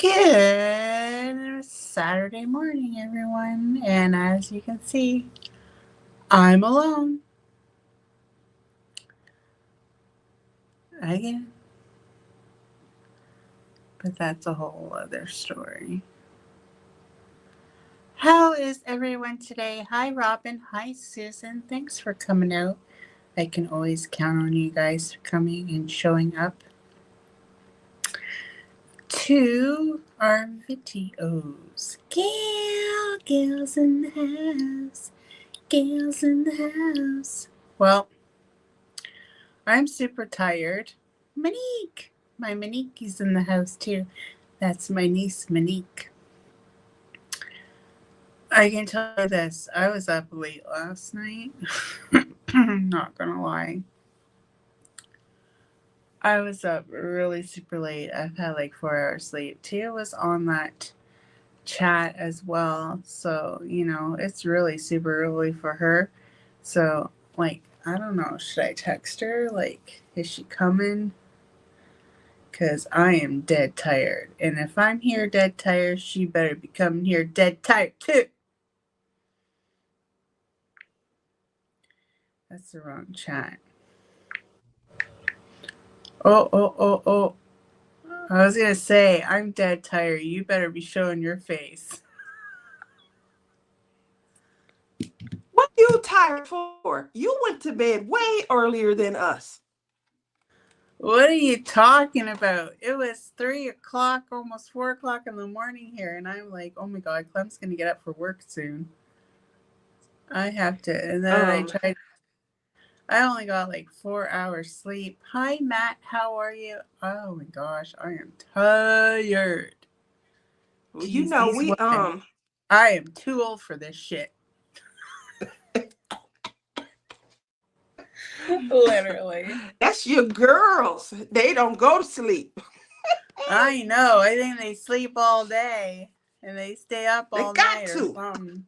Good Saturday morning, everyone. And as you can see, I'm alone again. But that's a whole other story. How is everyone today? Hi, Robin. Hi, Susan. Thanks for coming out. I can always count on you guys coming and showing up to our videos. Gals in the house. Gals in the house. Well, I'm super tired. Monique! My Monique is in the house too. That's my niece, Monique. I can tell you this. I was up late last night. Not gonna lie. I was up really super late. I've had like 4 hours sleep. Tia was on that chat as well. So, it's really super early for her. So, I don't know. Should I text her? Is she coming? Because I am dead tired. And if I'm here dead tired, she better be coming here dead tired too. That's the wrong chat. Oh. I was going to say, I'm dead tired. You better be showing your face. What you tired for? You went to bed way earlier than us. What are you talking about? It was 3 o'clock, almost 4 o'clock in the morning here. And I'm like, oh my God, Clem's going to get up for work soon. I have to. And then I only got 4 hours sleep. Hi, Matt. How are you? Oh my gosh, I am tired. Jeez, I am too old for this shit. Literally. That's your girls. They don't go to sleep. I know. I think they sleep all day and they stay up all night or to. something.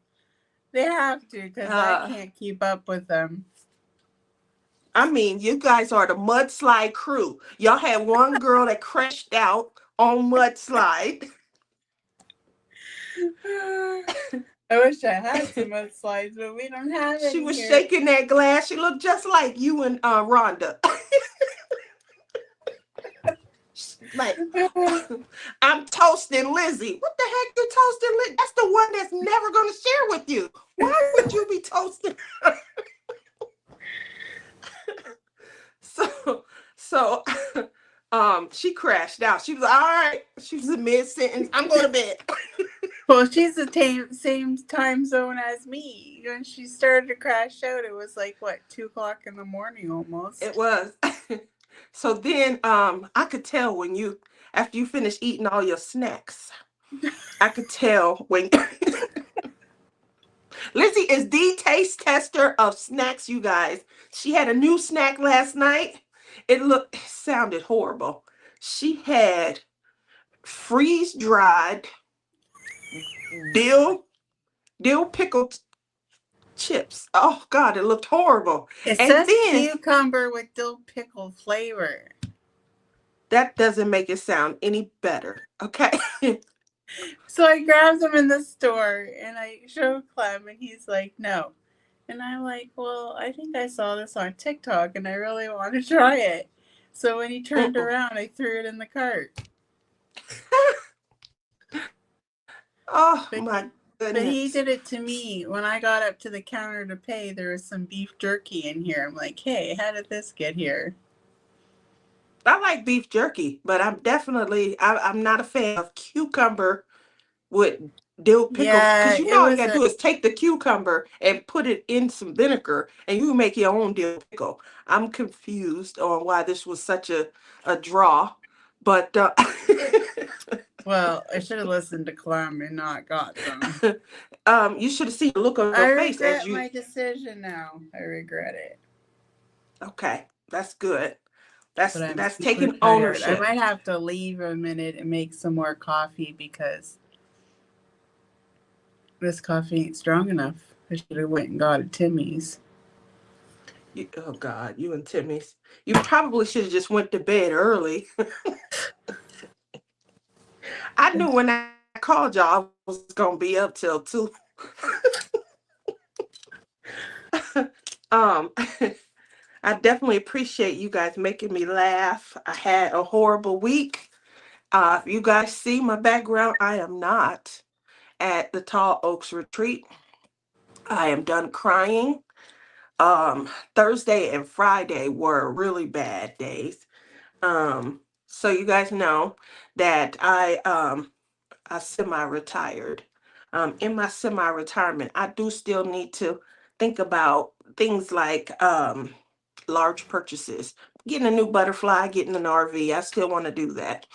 They have to because I can't keep up with them. I mean, you guys are the mudslide crew. Y'all had one girl that crashed out on mudslide. I wish I had some mudslides, but we don't have any. She was here. shaking that glass. She looked just like you and Rhonda. Like, I'm toasting Lizzie. What the heck you toasting Lizzie? That's the one that's never going to share with you. Why would you be toasting her? So she crashed out. She was all right. She was in mid-sentence. I'm going to bed. Well, she's the same time zone as me. When she started to crash out, it was 2 o'clock in the morning almost. It was. So then I could tell when after you finish eating all your snacks, I could tell when Lizzie is the taste tester of snacks, you guys. She had a new snack last night. It sounded horrible. She had freeze-dried dill pickled chips. Oh God, it looked horrible. It says cucumber with dill pickle flavor. That doesn't make it sound any better. Okay. So I grabbed them in the store and I showed Clem and he's like, no. And I'm like, well, I think I saw this on TikTok and I really want to try it. So when he turned around, I threw it in the cart. Oh, my goodness. But he did it to me. When I got up to the counter to pay, there was some beef jerky in here. I'm like, hey, how did this get here? I like beef jerky, but I'm not a fan of cucumber with dill pickle. Because all you gotta do is take the cucumber and put it in some vinegar and you make your own dill pickle. I'm confused on why this was such a draw. But well, I should have listened to Clem and not got them. You should have seen the look on your face as you. I regret my decision now. I regret it. Okay, that's good. That's taking ownership. I might have to leave a minute and make some more coffee because this coffee ain't strong enough. I should have went and got a Timmy's. Oh God, you and Timmy's. You probably should have just went to bed early. I knew when I called y'all I was gonna be up till 2. um I definitely appreciate you guys making me laugh. I had a horrible week. If you guys see my background, I am not at the Tall Oaks retreat. I am done crying. Thursday and Friday were really bad days. So you guys know that I semi-retired. In my semi-retirement, I do still need to think about things like large purchases, getting a new butterfly, getting an RV. I still want to do that.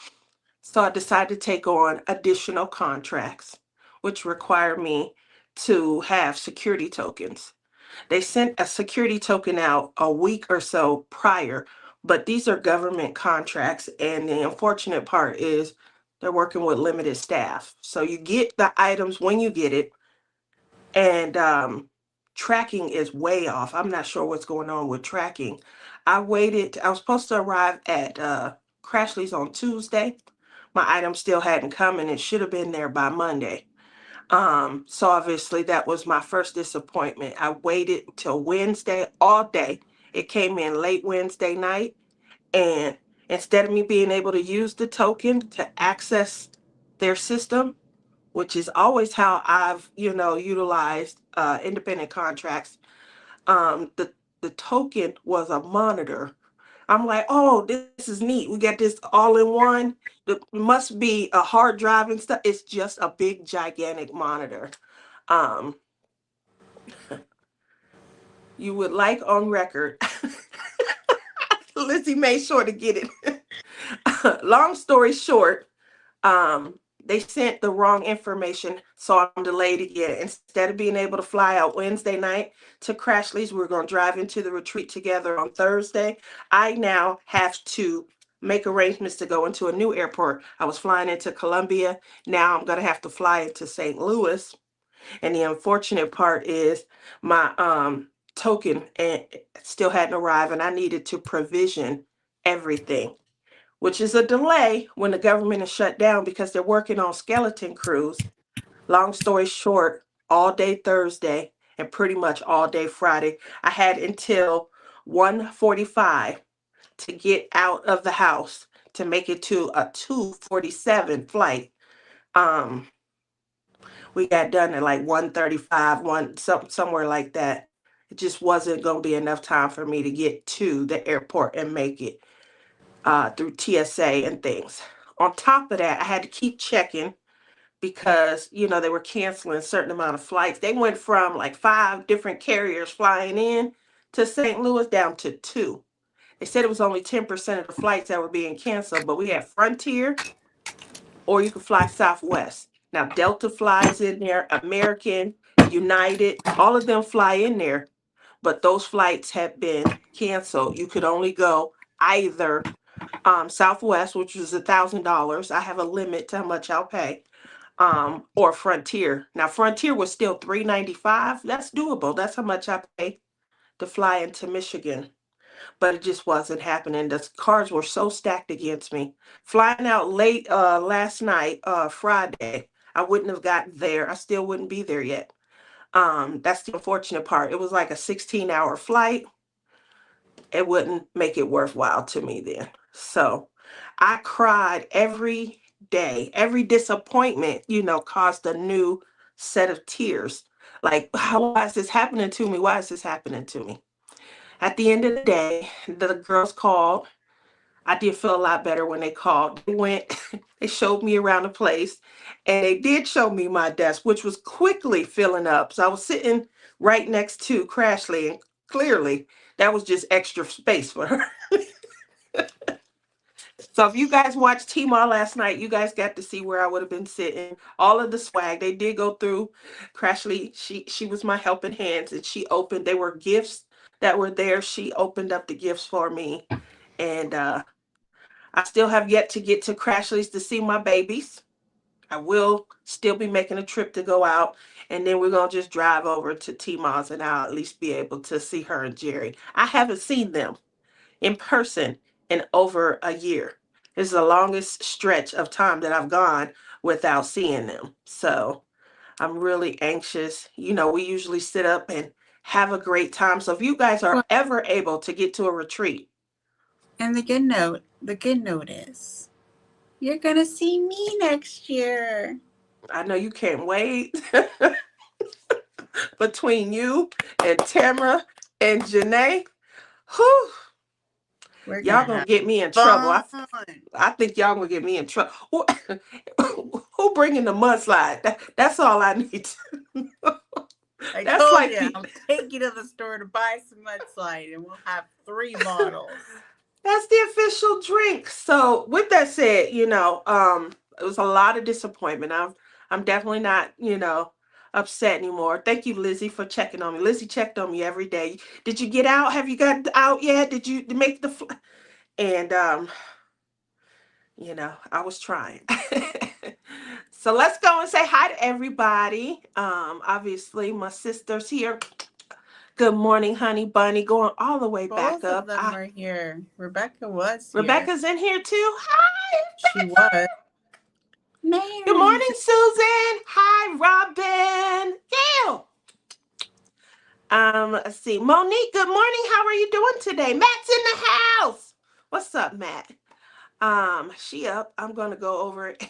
So I decided to take on additional contracts, which require me to have security tokens. They sent a security token out a week or so prior, but these are government contracts, and the unfortunate part is they're working with limited staff. So you get the items when you get it, and tracking is way off. I'm not sure what's going on with tracking. I waited, I was supposed to arrive at Crashly's on Tuesday. My item still hadn't come, and it should have been there by Monday. So obviously that was my first disappointment. I waited till Wednesday all day. It came in late Wednesday night, and instead of me being able to use the token to access their system, which is always how I've, utilized independent contracts, the token was a monitor. I'm like, oh, this is neat. We got this all in one. It must be a hard drive and stuff. It's just a big, gigantic monitor. Um, you would like on record. Lizzie made sure to get it. Long story short, they sent the wrong information, so I'm delayed again. Instead of being able to fly out Wednesday night to Crashly's, we're going to drive into the retreat together on Thursday. I now have to make arrangements to go into a new airport. I was flying into Columbia. Now I'm going to have to fly into St. Louis. And the unfortunate part is my token still hadn't arrived, and I needed to provision everything, which is a delay when the government is shut down because they're working on skeleton crews. Long story short, all day Thursday and pretty much all day Friday, I had until 1:45 to get out of the house to make it to a 2:47 flight. Um, we got done at like 1:35, somewhere like that. It just wasn't going to be enough time for me to get to the airport and make it through TSA and things. On top of that, I had to keep checking because they were canceling a certain amount of flights. They went from like 5 different carriers flying in to St. Louis down to 2. They said it was only 10% of the flights that were being canceled, but we had Frontier, or you could fly Southwest. Now Delta flies in there, American, United, all of them fly in there, but those flights have been canceled. You could only go either Southwest, which was $1,000. I have a limit to how much I'll pay. Or Frontier. Now Frontier was still $395. That's doable. That's how much I pay to fly into Michigan. But it just wasn't happening. The cards were so stacked against me. Flying out late last night, Friday, I wouldn't have gotten there. I still wouldn't be there yet. That's the unfortunate part. It was like a 16-hour flight. It wouldn't make it worthwhile to me then. So I cried every day. Every disappointment, caused a new set of tears. Like, why is this happening to me? Why is this happening to me? At the end of the day, the girls called. I did feel a lot better when they called. They went, they showed me around the place, and they did show me my desk, which was quickly filling up. So I was sitting right next to Crashly, and clearly that was just extra space for her. So if you guys watched Tmall last night, you guys got to see where I would have been sitting. All of the swag. They did go through. Crashly, she was my helping hands, and she opened. They were gifts that were there. She opened up the gifts for me. And I still have yet to get to Crashly's to see my babies. I will still be making a trip to go out, and then we're gonna just drive over to Tmall's, and I'll at least be able to see her and Jerry. I haven't seen them in person in over a year. This is the longest stretch of time that I've gone without seeing them. So I'm really anxious. We usually sit up and have a great time. So if you guys are Well, ever able to get to a retreat, and the good note is you're gonna see me next year. I know you can't wait. Between you and Tamara and Janae, whew, We're y'all gonna gonna have get me in trouble. fun. I think y'all gonna get me in trouble. Who bringing the mudslide? That's all I need. I That's told like you the I'll take you to the store to buy some mudslide, and we'll have 3 bottles. that's the official drink. So with that said, it was a lot of disappointment. I'm definitely not, upset anymore. Thank you, Lizzie, for checking on me. Lizzie checked on me every day. Did you get out? Have you got out yet? Did you make the and I was trying. So let's go and say hi to everybody. Obviously my sister's here. Good morning, honey bunny, going all the way back Both of up. them were here. Rebecca was here. Rebecca's in here too. Hi, She was. good Mary. morning, Susan. Hi, Robin. Gail. Let's see. Monique, good morning. How are you doing today? Matt's in the house. What's up, Matt? She up. I'm gonna go over it.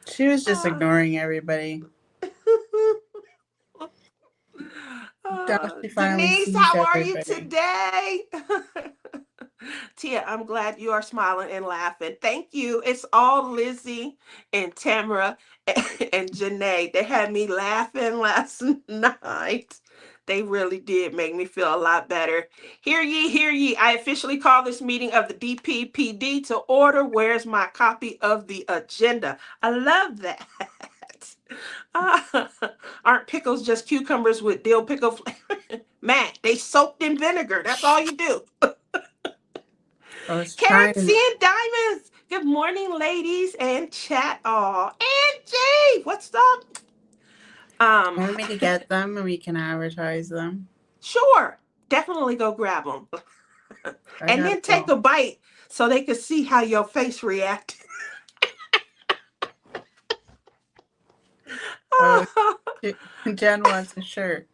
She was just uh, ignoring everybody. Now she finally Denise, sees how are you everybody. today? Tia, I'm glad you are smiling and laughing. Thank you. It's all Lizzie and Tamara and Janae. They had me laughing last night. They really did make me feel a lot better. Hear ye, hear ye. I officially call this meeting of the DPPD to order. Where's my copy of the agenda? I love that. Uh, aren't pickles just cucumbers with dill pickle flavor? Matt, they soaked in vinegar. That's all you do. I was Karen trying. seeing diamonds. Good morning, ladies and chat all. Angie, what's up? Um, Want me to get them and we can advertise them? sure. Definitely go grab them. I And gotta then take go. a bite so they can see how your face reacts. Oh, Jen wants a shirt.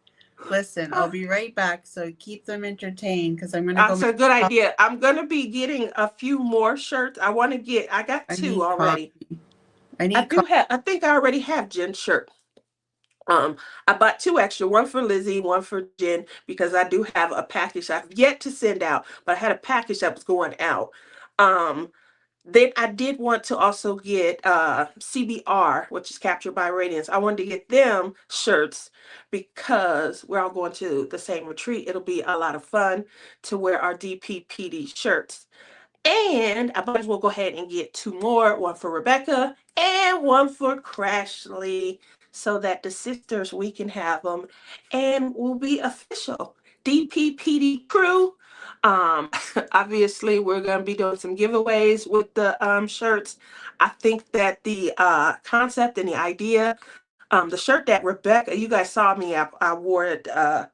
Listen, I'll be right back. So keep them entertained because I'm gonna go That's make a good coffee. idea. I'm going to be getting a few more shirts. I got I two need already. coffee. I need coffee. I think I already have Jen's shirt. Um, I bought two extra, one for Lizzie, one for Jen, because I do have a package I've yet to send out, but I had a package that was going out. Um, then I did want to also get CBR, which is Captured by Radiance. I wanted to get them shirts because we're all going to the same retreat. It'll be a lot of fun to wear our DPPD shirts. And I might as well go ahead and get two more, one for Rebecca and one for Crashly, so that the sisters, we can have them and will be official. DPPD crew. Um, Obviously, we're going to be doing some giveaways with the shirts. I think that the concept and the idea, the shirt that Rebecca, you guys saw me, I wore it a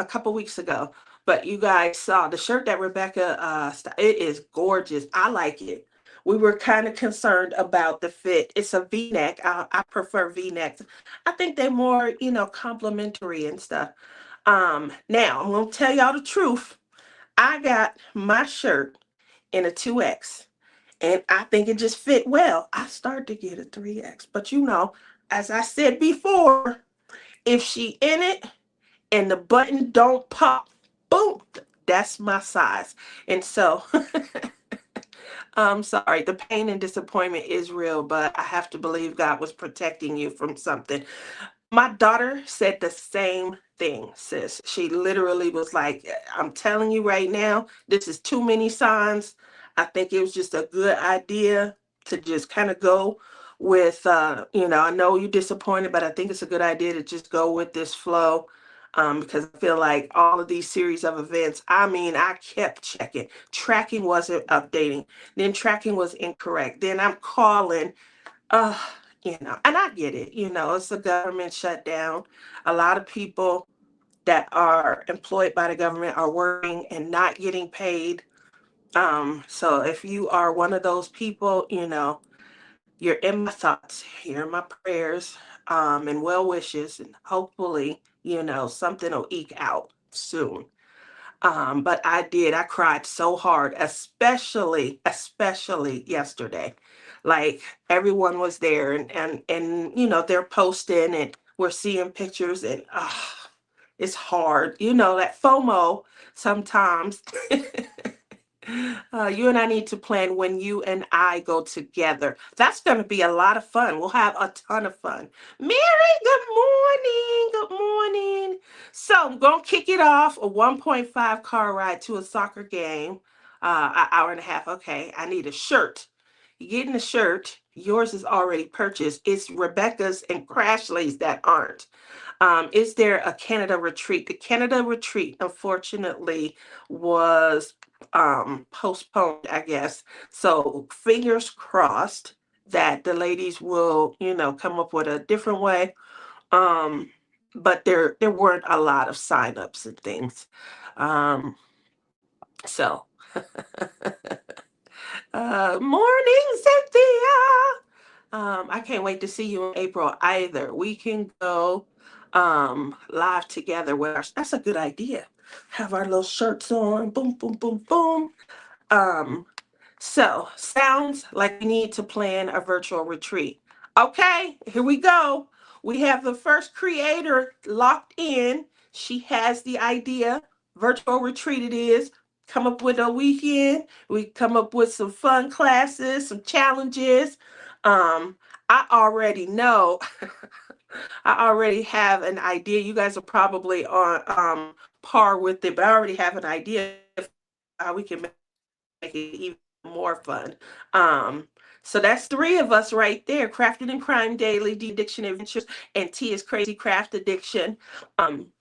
couple weeks ago. But you guys saw the shirt that Rebecca it is gorgeous. I like it. We were kind of concerned about the fit. It's a V-neck. I prefer V-necks. I think they're more, complimentary and stuff. Now I'm gonna tell y'all the truth. I got my shirt in a 2X, and I think it just fit well. I started to get a 3X, but as I said before, if she in it and the button don't pop, boom, that's my size. And so I'm sorry, the pain and disappointment is real, but I have to believe God was protecting you from something. My daughter said the same thing, sis. She literally was like, I'm telling you right now, this is too many signs. I think it was just a good idea to just kind of go with, I know you're disappointed, but I think it's a good idea to just go with this flow. Because I feel like all of these series of events, I mean, I kept checking. Tracking wasn't updating. Then tracking was incorrect. Then I'm calling uh, and I get it, it's a government shutdown. A lot of people that are employed by the government are working and not getting paid. So if you are one of those people, you're in my thoughts, you're in my prayers, and well wishes, and hopefully, something will eke out soon. But I cried so hard, especially yesterday. Like everyone was there and they're posting and we're seeing pictures and it's hard. That FOMO sometimes. You and I need to plan when you and I go together. That's going to be a lot of fun. We'll have a ton of fun. Mary, good morning. Good morning. So I'm going to kick it off. A 1.5 car ride to a soccer game. An hour and a half. Okay, I need a shirt. You're getting a shirt. Yours is already purchased. It's Rebecca's and Crashly's that aren't. Is there a Canada retreat? The Canada retreat, unfortunately, was postponed, I guess. So fingers crossed that the ladies will, come up with a different way. But there weren't a lot of signups and things. So morning, Cynthia. I can't wait to see you in April either. We can go live together with our, that's a good idea. Have our little shirts on. Boom, boom, boom, boom. Um, so sounds like we need to plan a virtual retreat. Okay, here we go. We have the first creator locked in. She has the idea. Virtual retreat it is. Come up with a weekend. We come up with some fun classes, some challenges. I already know. I already have an idea. You guys are probably on par with it, but I already have an idea of how we can make it even more fun. Um, so that's three of us right there. Crafted and Crime Daily, D Addiction Adventures, and T is Crazy Craft Addiction.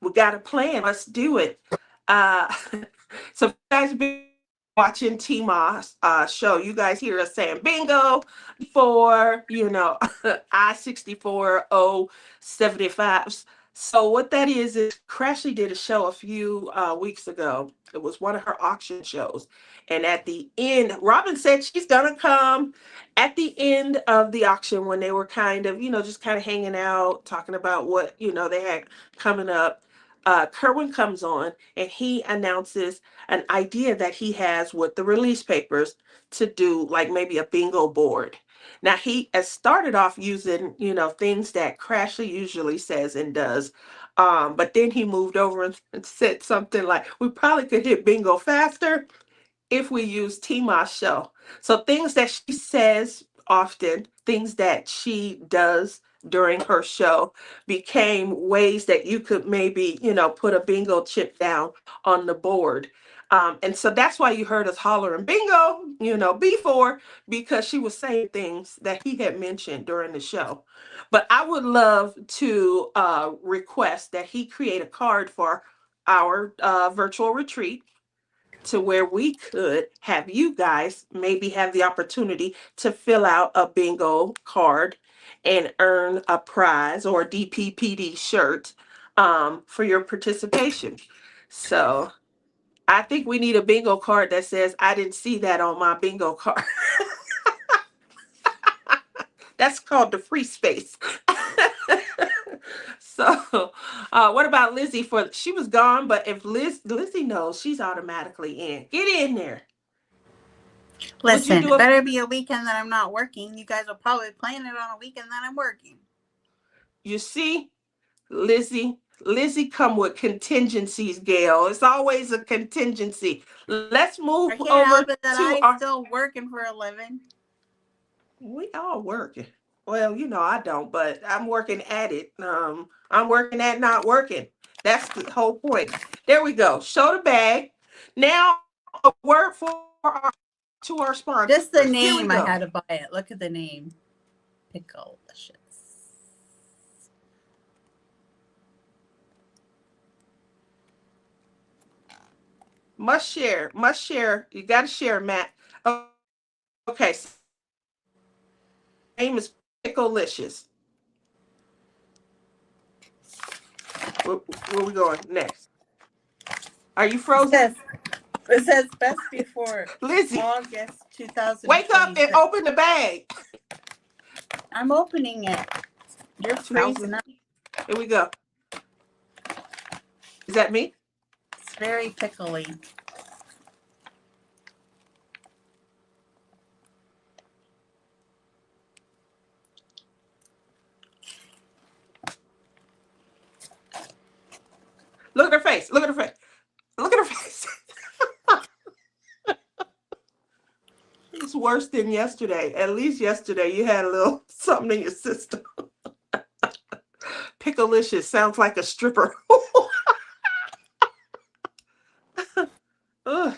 We got a plan. Let's do it. Uh, so if you guys been watching T-Moss show, you guys hear us saying bingo for, I-64 075. So what that is Crashly did a show a few weeks ago. It was one of her auction shows. And at the end, Robin said she's going to come at the end of the auction when they were kind of, just kind of hanging out, talking about what, they had coming up. Kerwin comes on and he announces an idea that he has with the release papers to do like maybe a bingo board. Now he has started off using, things that Crashly usually says and does. But then he moved over and said something like, we probably could hit bingo faster if we use Tima's show. So things that she says often, things that she does during her show became ways that you could maybe, put a bingo chip down on the board. And so that's why you heard us hollering bingo, before, because she was saying things that he had mentioned during the show. But I would love to request that he create a card for our virtual retreat to where we could have you guys maybe have the opportunity to fill out a bingo card and earn a prize or a DPPD shirt for your participation. So I think we need a bingo card that says, I didn't see that on my bingo card. That's called the free space. So, what about Lizzie? She was gone, but if Lizzie knows, she's automatically in. Get in there. Listen, it better be a weekend that I'm not working. You guys will probably plan it on a weekend that I'm working. You see, Lizzie come with contingencies, Gail. It's always a contingency. Let's move I can't over help it that to I'm still working for a living. We all working. Well, I don't, but I'm working at it. I'm working at not working. That's the whole point. There we go. Show the bag. Now, a word to our sponsor. Just the name, I had to buy it. Look at the name. Picklelicious. Must share. You got to share, Matt. Okay. So name is Picklelicious. Where we going next? Are you frozen? Yes. It says best before Lizzie, August wake up and 2026. open the bag. I'm opening it. You're freezing 2000. up. Here we go. Is that me? It's very pickly. Look at her face. Look at her face. Look at her face. It's worse than yesterday. At least yesterday you had a little something in your system. Picklelicious sounds like a stripper. Ugh.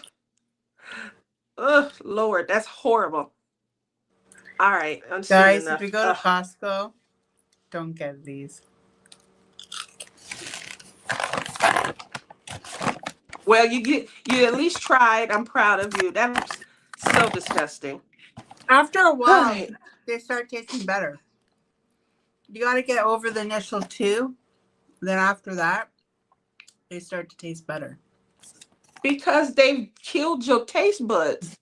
Ugh, Lord, that's horrible. All right, I'm seeing Guys, if enough. you go to Costco, don't get these. Well, you at least tried. I'm proud of you. That's so disgusting. After a All while, right. they start tasting better. You got to get over the initial two. Then after that, they start to taste better. Because they've killed your taste buds.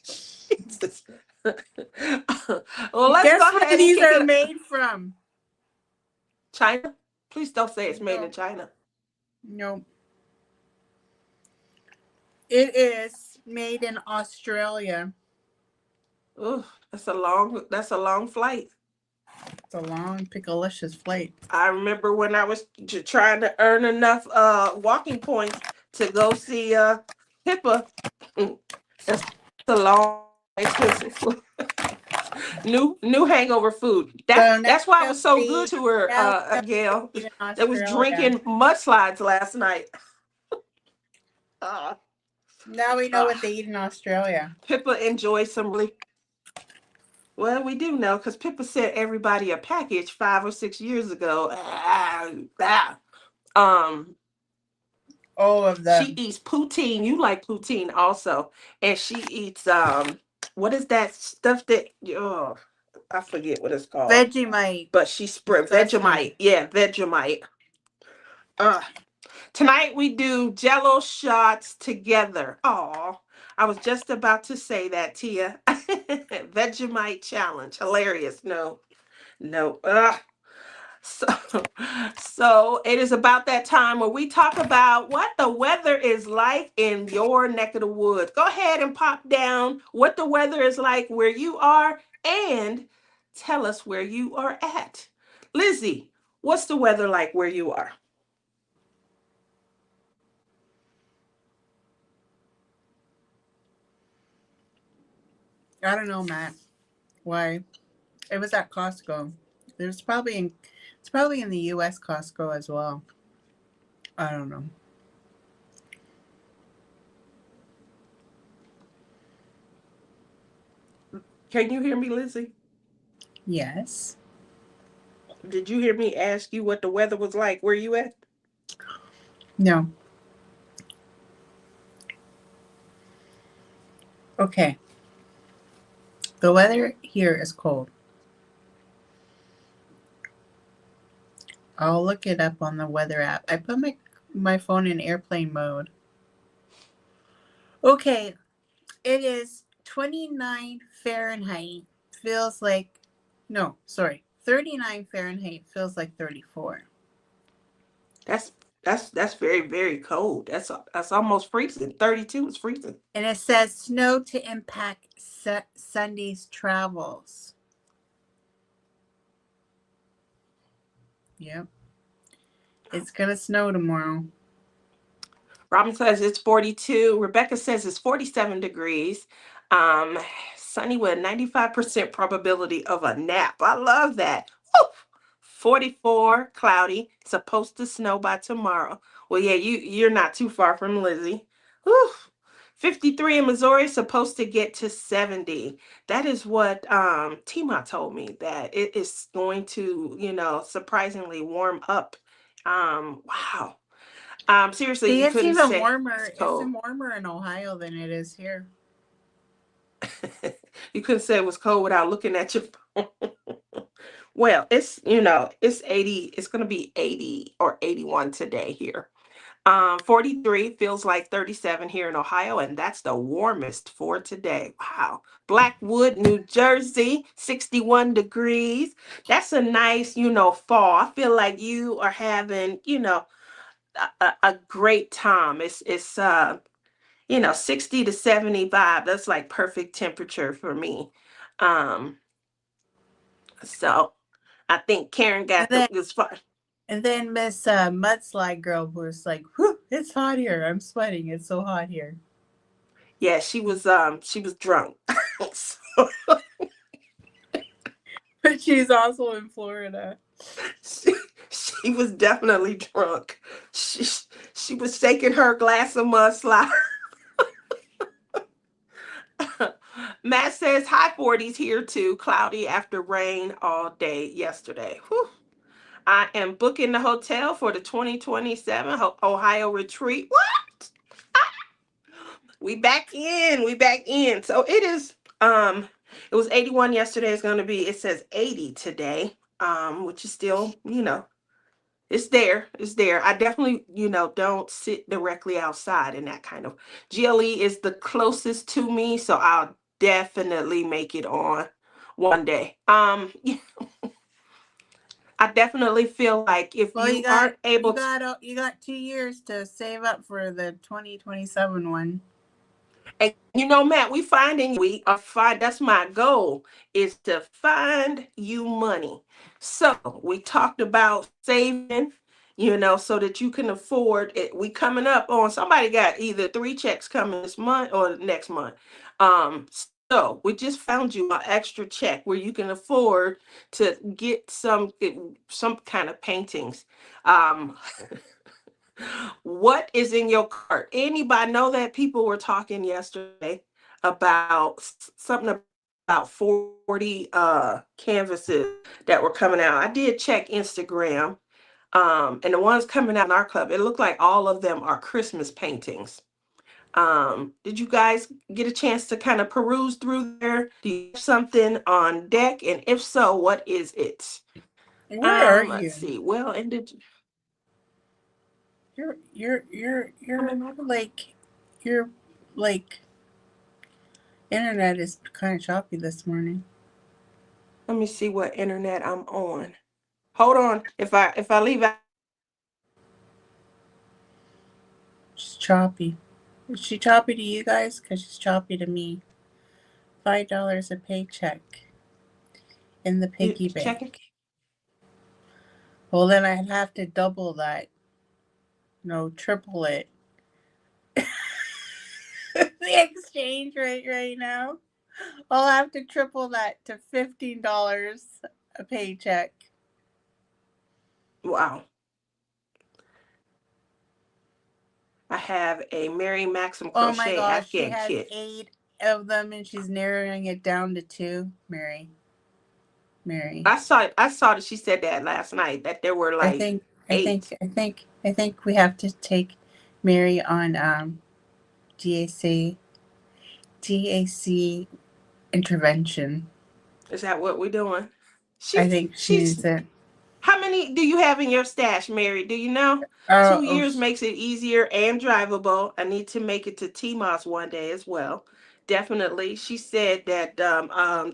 Jesus. Well, let's Guess go where ahead and these kick are it. made from? China? Please don't say it's made in China. Nope. It is made in Australia. Ugh, that's a long flight. It's a long, picklelicious flight. I remember when I was trying to earn enough walking points to go see Pippa. That's a long, expensive food. new hangover food. That's why it was so good to her, Gail. They was drinking mudslides last night. Now we know what they eat in Australia. Pippa enjoys some really. Well, we do know because Pippa sent everybody a package 5 or 6 years ago. All of them. She eats poutine. You like poutine also, and she eats what is that stuff that I forget what it's called. Vegemite. But she spread Vegemite. Yeah, Vegemite. Tonight we do Jello shots together. Oh, I was just about to say that, Tia. Vegemite challenge. Hilarious. No. So, so it is about that time where we talk about what the weather is like in your neck of the woods. Go ahead and pop down what the weather is like where you are and tell us where you are at. Lizzie, what's the weather like where you are? I don't know, Matt. Why? It was at Costco. It's probably in the US Costco as well. I don't know. Can you hear me, Lizzie? Yes. Did you hear me ask you what the weather was like where you at? No. Okay. The weather here is cold. I'll look it up on the weather app. I put my phone in airplane mode. Okay. It is 29 Fahrenheit. Feels like, no, sorry. 39 Fahrenheit feels like 34. That's very, very cold. That's almost freezing. 32 is freezing. And it says snow to impact Sunday's travels. Yep. It's going to snow tomorrow. Robin says it's 42. Rebecca says it's 47 degrees. Sunny with a 95% probability of a nap. I love that. Woo! 44, cloudy. Supposed to snow by tomorrow. Well, yeah, you're not too far from Lizzie. Whew. 53 in Missouri, supposed to get to 70. That is what Tima told me, that it is going to, surprisingly warm up. Wow. Seriously, See, you it's couldn't even say warmer. it's It's cold. warmer in Ohio than it is here. You couldn't say it was cold without looking at your phone. Well, it's 80. It's going to be 80 or 81 today here. 43 feels like 37 here in Ohio, and that's the warmest for today. Wow. Blackwood, New Jersey, 61 degrees. That's a nice, fall. I feel like you are having, a great time. It's 60 to 75. That's like perfect temperature for me. Um, so I think Karen And got then as far. Miss Mudslide Girl was like, "Whew, it's hot here. I'm sweating. It's so hot here." Yeah, she was drunk. So But she's also in Florida. she, she was definitely drunk. She was shaking her glass of mudslide. Matt says high 40s here too, cloudy after rain all day yesterday. Whew. I am booking the hotel for the 2027 Ohio retreat. What? We back in. We back in. So it was 81 yesterday. It's gonna be, it says 80 today. Which is still, it's there. It's there. I definitely, don't sit directly outside in that kind of. GLE is the closest to me, so I'll definitely make it on one day. I definitely feel like if Well, you aren't able to. you got 2 years to save up for the 2027 one. And Matt, we are fine. That's my goal, is to find you money. So we talked about saving, so that you can afford it. We coming up on, somebody got either 3 checks coming this month or next month. So we just found you an extra check where you can afford to get some kind of paintings. Um, What is in your cart? Anybody know that people were talking yesterday about something about 40 canvases that were coming out. I did check Instagram. And the ones coming out in our club, it looked like all of them are Christmas paintings. Did you guys get a chance to kind of peruse through there? Do you have something on deck? And if so, what is it? Where are Let's you? see. Well, and did You're I'm in my your like internet is kind of choppy this morning. Let me see what internet I'm on. Hold on. If I leave out, She's choppy. Is she choppy to you guys? Cause she's choppy to me. $5 a paycheck in the you piggy checking. bank. Well, then I'd have to double that. No, triple it. The exchange rate right now. I'll have to triple that to $15 a paycheck. Wow. I have a Mary Maxim Oh my crochet gosh, she Afghan has kit. 8 of them and she's narrowing it down to 2. Mary. I saw that she said that last night, that there were I like think I think 8. I think I think we have to take Mary on DAC DAC intervention. Is that what we're doing? I She's think she she's needs it. How many do you have in your stash, Mary? Do you know? Oh, Two oh years makes it easier and drivable. I need to make it to TMOS one day as well. Definitely. She said that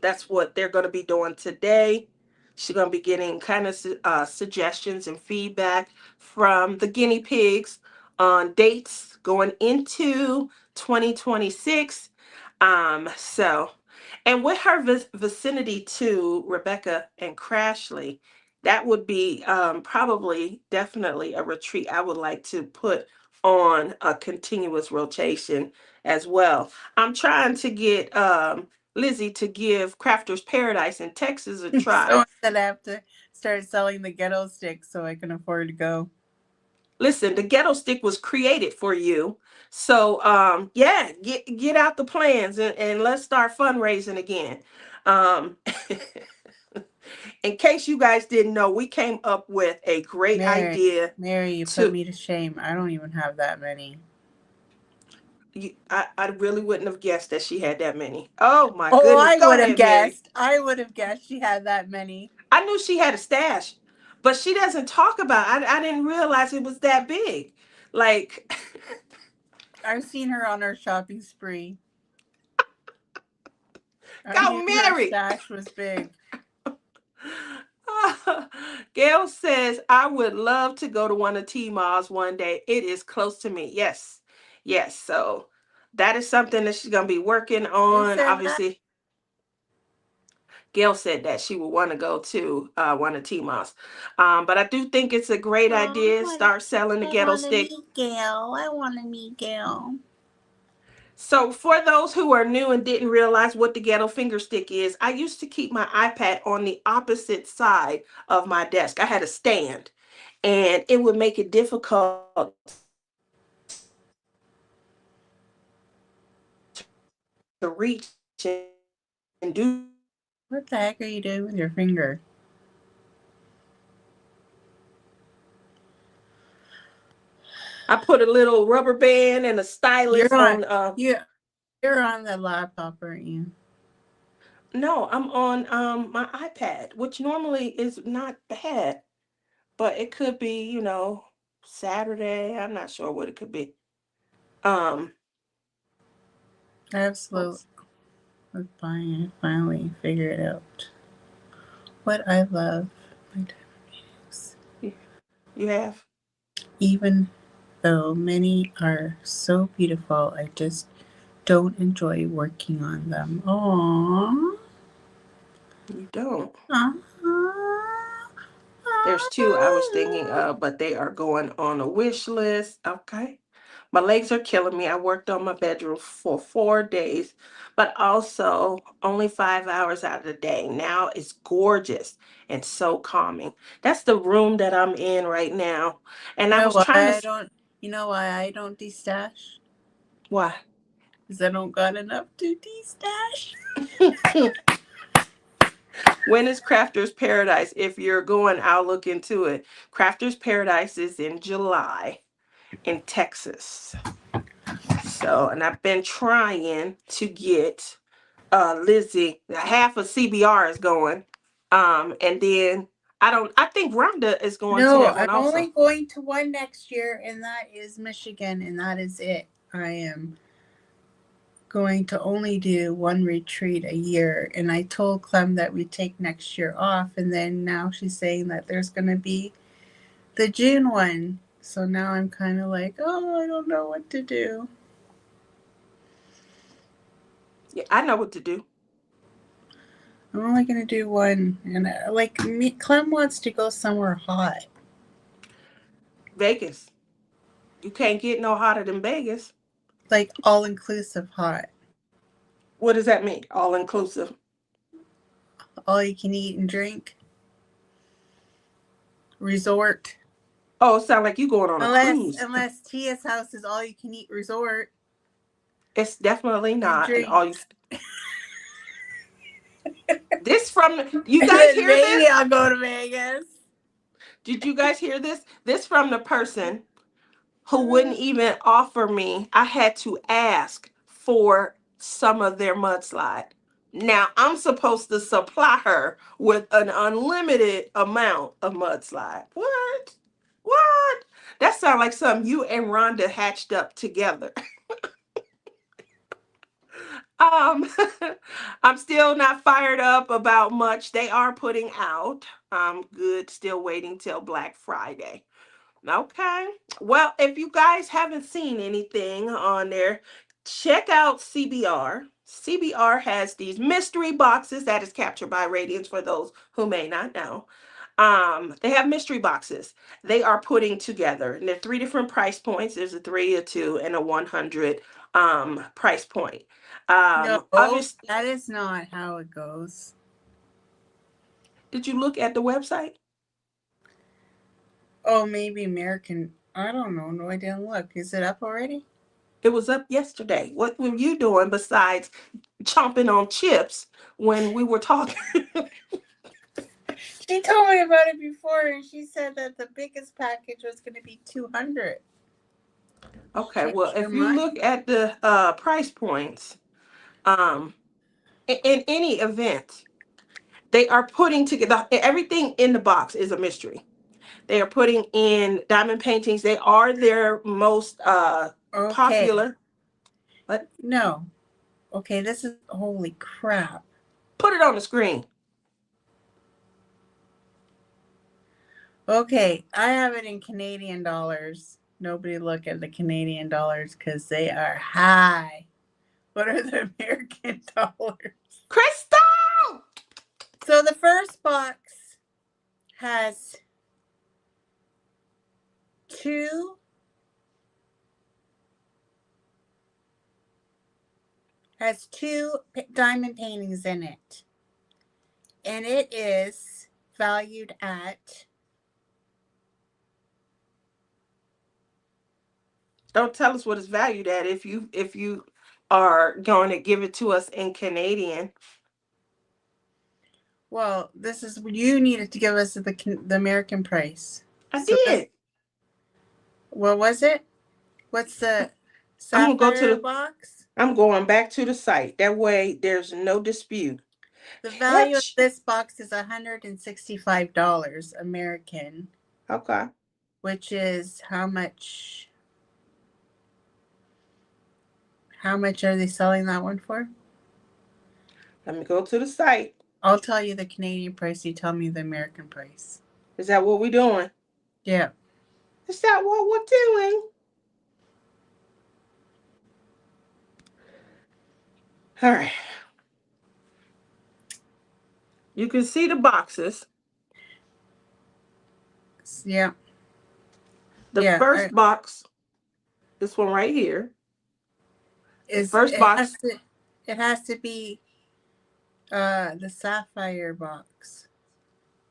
that's what they're going to be doing today. She's going to be getting kind of suggestions and feedback from the guinea pigs on dates going into 2026. So, and with her vicinity to Rebecca and Crashly, that would be probably definitely a retreat I would like to put on a continuous rotation as well. I'm trying to get Lizzie to give Crafter's Paradise in Texas a try. so instead I have to start selling the ghetto sticks so I can afford to go. Listen, the ghetto stick was created for you. So yeah, get out the plans, and let's start fundraising again. Um in case you guys didn't know, we came up with a great Mary, idea Mary, you put to. me to shame. I don't even have that many. I really wouldn't have guessed that she had that many. Oh my Oh, goodness. I Go would have ahead, Mary. guessed. I would have guessed she had that many. I knew she had a stash, but she doesn't talk about. I didn't realize it was that big. Like, I've seen her on her shopping spree. I go knew her Mary. stash was big. Gail says, I would love to go to one of T Malls one day. It is close to me. Yes. Yes. So that is something that she's going to be working Who on. said that? Obviously, Gail said that she would want to go to one of T Malls. But I do think it's a great idea. Start selling the I ghetto want to stick. meet Gail. I want to meet Gail. So, for those who are new and didn't realize what the ghetto finger stick is, I used to keep my iPad on the opposite side of my desk. I had a stand, and it would make it difficult to reach and do things. So, I put a little rubber band and a stylus What the on heck the are you doing with your opposite finger? side of my desk. You're on you you're on the laptop, aren't you? No, I'm on my iPad, which normally is not bad, but it could be, Saturday. I'm not sure what it could be. Um, I have slow let's with buying. I finally figured out what I love. My diamond paintings. see. You have? Even though many are so beautiful, I just don't enjoy working on them. Aww. You don't. Aww. There's two I was thinking of, but they are going on a wish list. Okay. My legs are killing me. I worked on my bedroom for 4 days, but also only 5 hours out of the day. Now it's gorgeous and so calming. That's the room that I'm in right now. And You I know was why trying to, I don't? You know why I don't destash? why? Because I don't got enough to destash. When is Crafter's Paradise? If you're going, I'll look into it. Crafter's Paradise is in July in Texas. So, and I've been trying to get Lizzie, half of CBR is going. And then I think Rhonda is going to No, that I'm one also. only going to one next year, and that is Michigan, and that is it. I am going to only do one retreat a year, and I told Clem that we take next year off, and then now she's saying that there's going to be the June one. So now I'm kind of like, oh, I don't know what to do. Yeah, I know what to do. I'm only going to do one, and like me, Clem wants to go somewhere hot, Vegas. You can't get no hotter than Vegas. like all inclusive hot, What does that mean? All inclusive. all you can eat and drink resort. Oh, it sounds like you going on a Unless cruise. unless Tia's house is all you can eat resort It's definitely and not. And all you drinks. this from you guys Then hear maybe this? I'll go to Vegas. Did you guys hear this? This from the person who wouldn't even offer me. I had to ask for some of their mudslide. Now I'm supposed to supply her with an unlimited amount of mudslide. What? What? That sounds like something you and Rhonda hatched up together. Um, I'm still not fired up about much they are putting out. I'm good, still waiting till Black Friday. Okay. Well, if you guys haven't seen anything on there, check out CBR. CBR has these mystery boxes that is captured by Radiance for those who may not know. They have mystery boxes they are putting together, and there are three different price points. There's a 3, a 2, and a 100 price point. No, Obviously, that is not how it goes. did you look at the website? Oh, maybe American. I don't know. No, I didn't look. Is it up already? It was up yesterday. What were you doing besides chomping on chips when we were talking? She told me about it before, and she said that the biggest package was going to be 200. Okay, well, Change your if you look mind? at the price points, um, in any event, they are putting together everything in the box is a mystery. They are putting in diamond paintings. They are their most Okay. popular. What? No. Okay, this is holy crap. Put it on the screen. Okay, I have it in Canadian dollars. Nobody look at the Canadian dollars because they are high. What are the American dollars? Crystal! So the first box has two diamond paintings in it. And it is valued at... Don't tell us what it's valued at if you are going to give it to us in Canadian. Well, this is... You needed to give us the American price. I did. What was it? What's the I'm gonna go sapphire box? I'm going back to the site. That way there's no dispute. The value of this box is $165 American. Okay. Which is how much? How much are they selling that one for? Let me go to the site. I'll tell you the Canadian price. You tell me the American price. Is that what we're doing? Yeah. Is that what we're doing? All right. You can see the boxes. Yeah. The first box, this one right here. The first box. It has to be the sapphire box.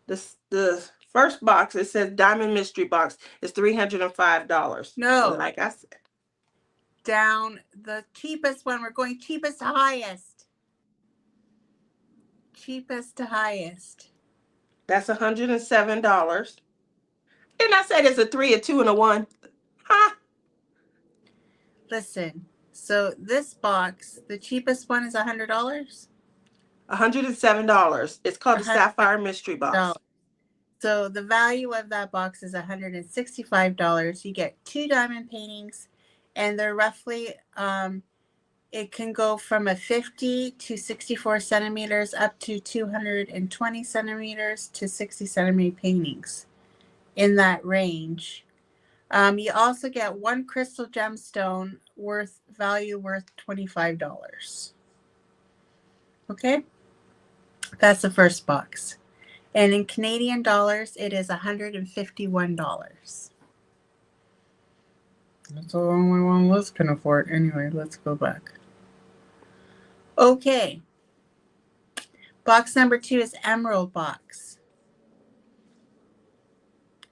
The first box, it says Diamond Mystery Box, is $305. No. So like I said. Down the cheapest one. We're going cheapest to highest. Cheapest to highest. That's $107. Didn't I say there's a 3, a 2, and a 1? Huh? Listen. So this box, the cheapest one is $100? $107. It's called the Sapphire Mystery Box. So the value of that box is $165. You get 2 diamond paintings, and they're roughly, it can go from a 50 to 64 centimeters up to 220 centimeters to 60 centimeter paintings in that range. You also get 1 crystal gemstone worth $25. Okay? That's the first box. And in Canadian dollars, it is $151. That's the only one Liz can afford. Anyway, let's go back. Okay. Box number 2 is Emerald Box.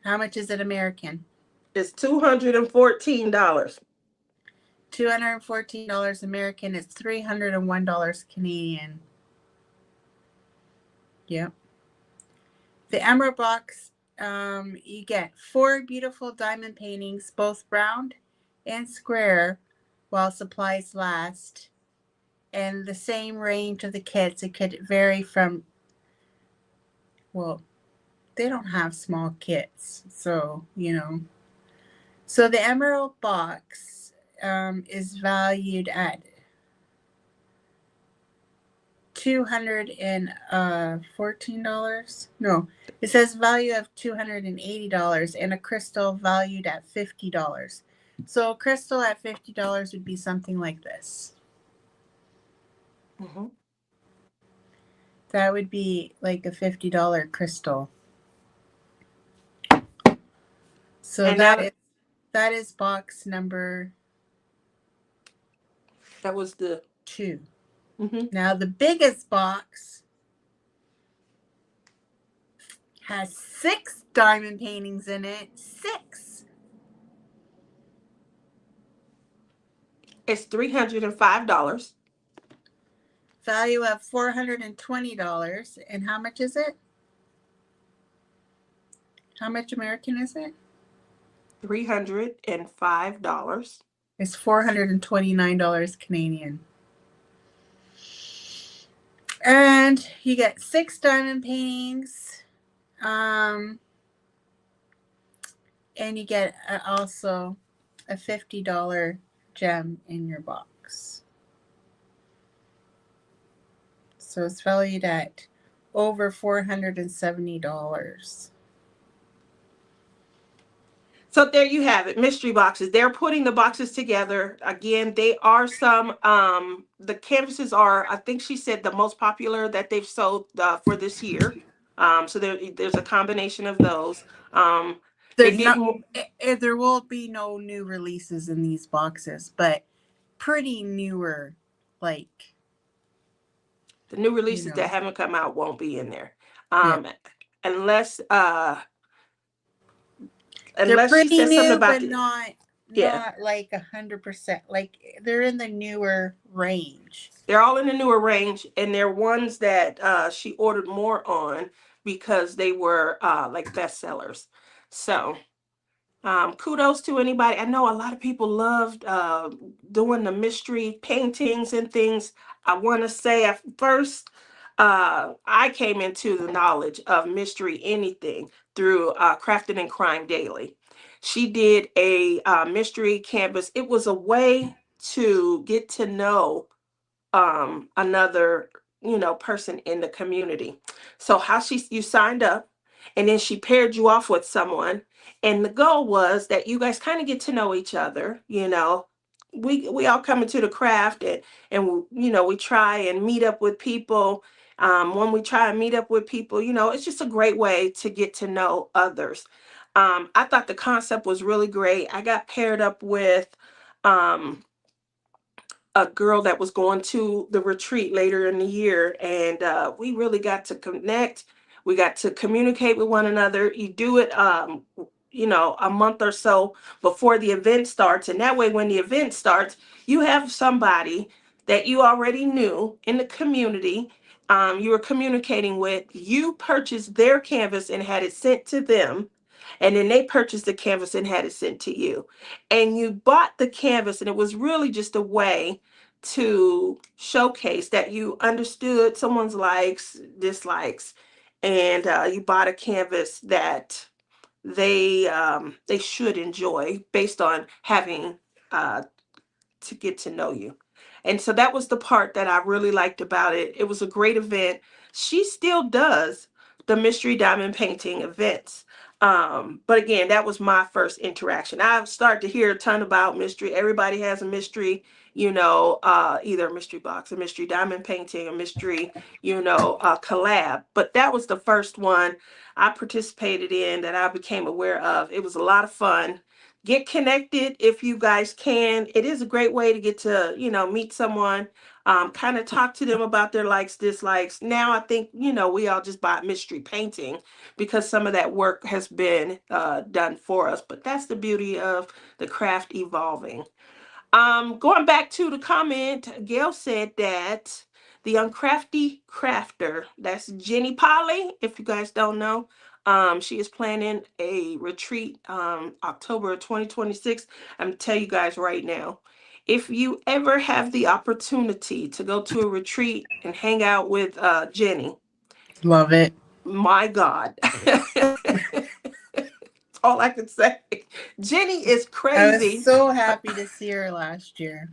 How much is it American? It's $214. $214 American. It's $301 Canadian. Yep. The Emerald Box, you get 4 beautiful diamond paintings, both round and square, while supplies last. And the same range of the kits. It could vary from, well, they don't have small kits, so, you know. So the Emerald Box is valued at $214. No, it says value of $280 and a crystal valued at $50. So a crystal at $50 would be something like this. Mm-hmm. That would be like a $50 crystal. So and that is box number... That was the 2. Mm-hmm. Now the biggest box has 6 diamond paintings in it. 6. It's $305. Value of $420. And how much is it? How much American is it? $305. It's $429 Canadian. And you get 6 diamond paintings. And you get also a $50 gem in your box. So it's valued at over $470. So there you have it, mystery boxes. They're putting the boxes together. Again, they are some the canvases are, I think she said, the most popular that they've sold for this year. So there's a combination of those. They're There's no, getting there will be no new releases in these boxes, but pretty newer, like, the new you releases that know, haven't come out won't be in there. yeah. Um unless They're unless she pretty says something new, about but the yeah. not like 100%. Like they're in the newer range. They're all in the newer range, and they're ones that she ordered more on because they were like bestsellers. So kudos to anybody. I know a lot of people loved doing the mystery paintings and things. I want to say at first, I came into the knowledge of mystery anything through Crafting and Crime Daily. She did a mystery canvas. It was a way to get to know another person in the community. So how she you signed up, and then she paired you off with someone, and the goal was that you guys kind of get to know each other. We all come into the craft, and we try and meet up with people. When we try and meet up with people, it's just a great way to get to know others. I thought the concept was really great. I got paired up with um a girl that was going to the retreat later in the year, and we really got to connect. We got to communicate with one another. You do it a month or so before the event starts, and that way when the event starts, you have somebody that you already knew in the community. You were communicating with. You purchased their canvas and had it sent to them, and then they purchased the canvas and had it sent to you, and you bought the canvas, and it was really just a way to showcase that you understood someone's likes, dislikes, and you bought a canvas that they should enjoy based on having uh, to get to know you. And so that was the part that I really liked about it. It was a great event. She still does the mystery diamond painting events. But again, that was my first interaction. I've started to hear a ton about mystery. Everybody has a mystery, either a mystery box, a mystery diamond painting, a mystery, collab. But that was the first one I participated in that I became aware of. It was a lot of fun. Get connected if you guys can. It is a great way to get to meet someone, kind of talk to them about their likes, dislikes. Now I think we all just buy mystery painting because some of that work has been done for us, but that's the beauty of the craft evolving. Going back to the comment, Gail said that the Uncrafty Crafter, that's Jenny Polly, if you guys don't know, she is planning a retreat October 2026. I'm gonna tell you guys right now, if you ever have the opportunity to go to a retreat and hang out with Jenny, Love it. my God. All I can say. Jenny is I was crazy. so happy to see her last year.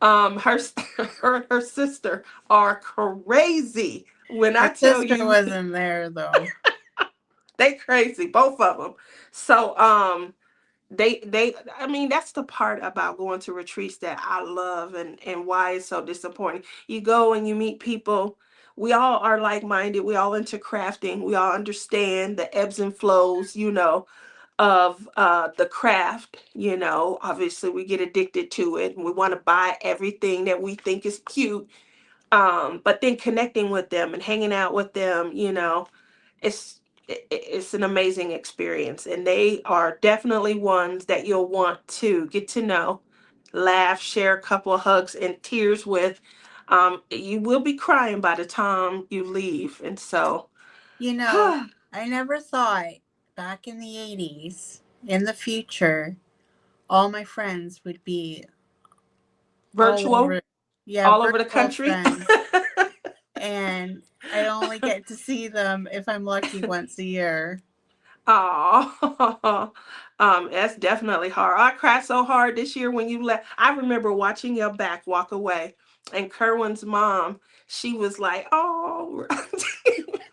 Her her and her sister are crazy. When I Her tell sister you, wasn't there though. they crazy, both of them. So they I mean, that's the part about going to retreats that I love, and why it's so disappointing. You go and you meet people. We all are like-minded. We all into crafting. We all understand the ebbs and flows, of the craft. Obviously we get addicted to it, and we want to buy everything that we think is cute. But then connecting with them and hanging out with them, it's it's an amazing experience, and they are definitely ones that you'll want to get to know, laugh, share a couple of hugs and tears with. You will be crying by the time you leave, and so You know, I never thought back in the 80s, in the future, all my friends would be all virtual over. Yeah, all over the virtual country. friends. And I only get to see them if I'm lucky once a year. Oh, that's definitely hard. I cried so hard this year when you left. I remember watching your back walk away, and Kerwin's mom, she was like, "Oh,"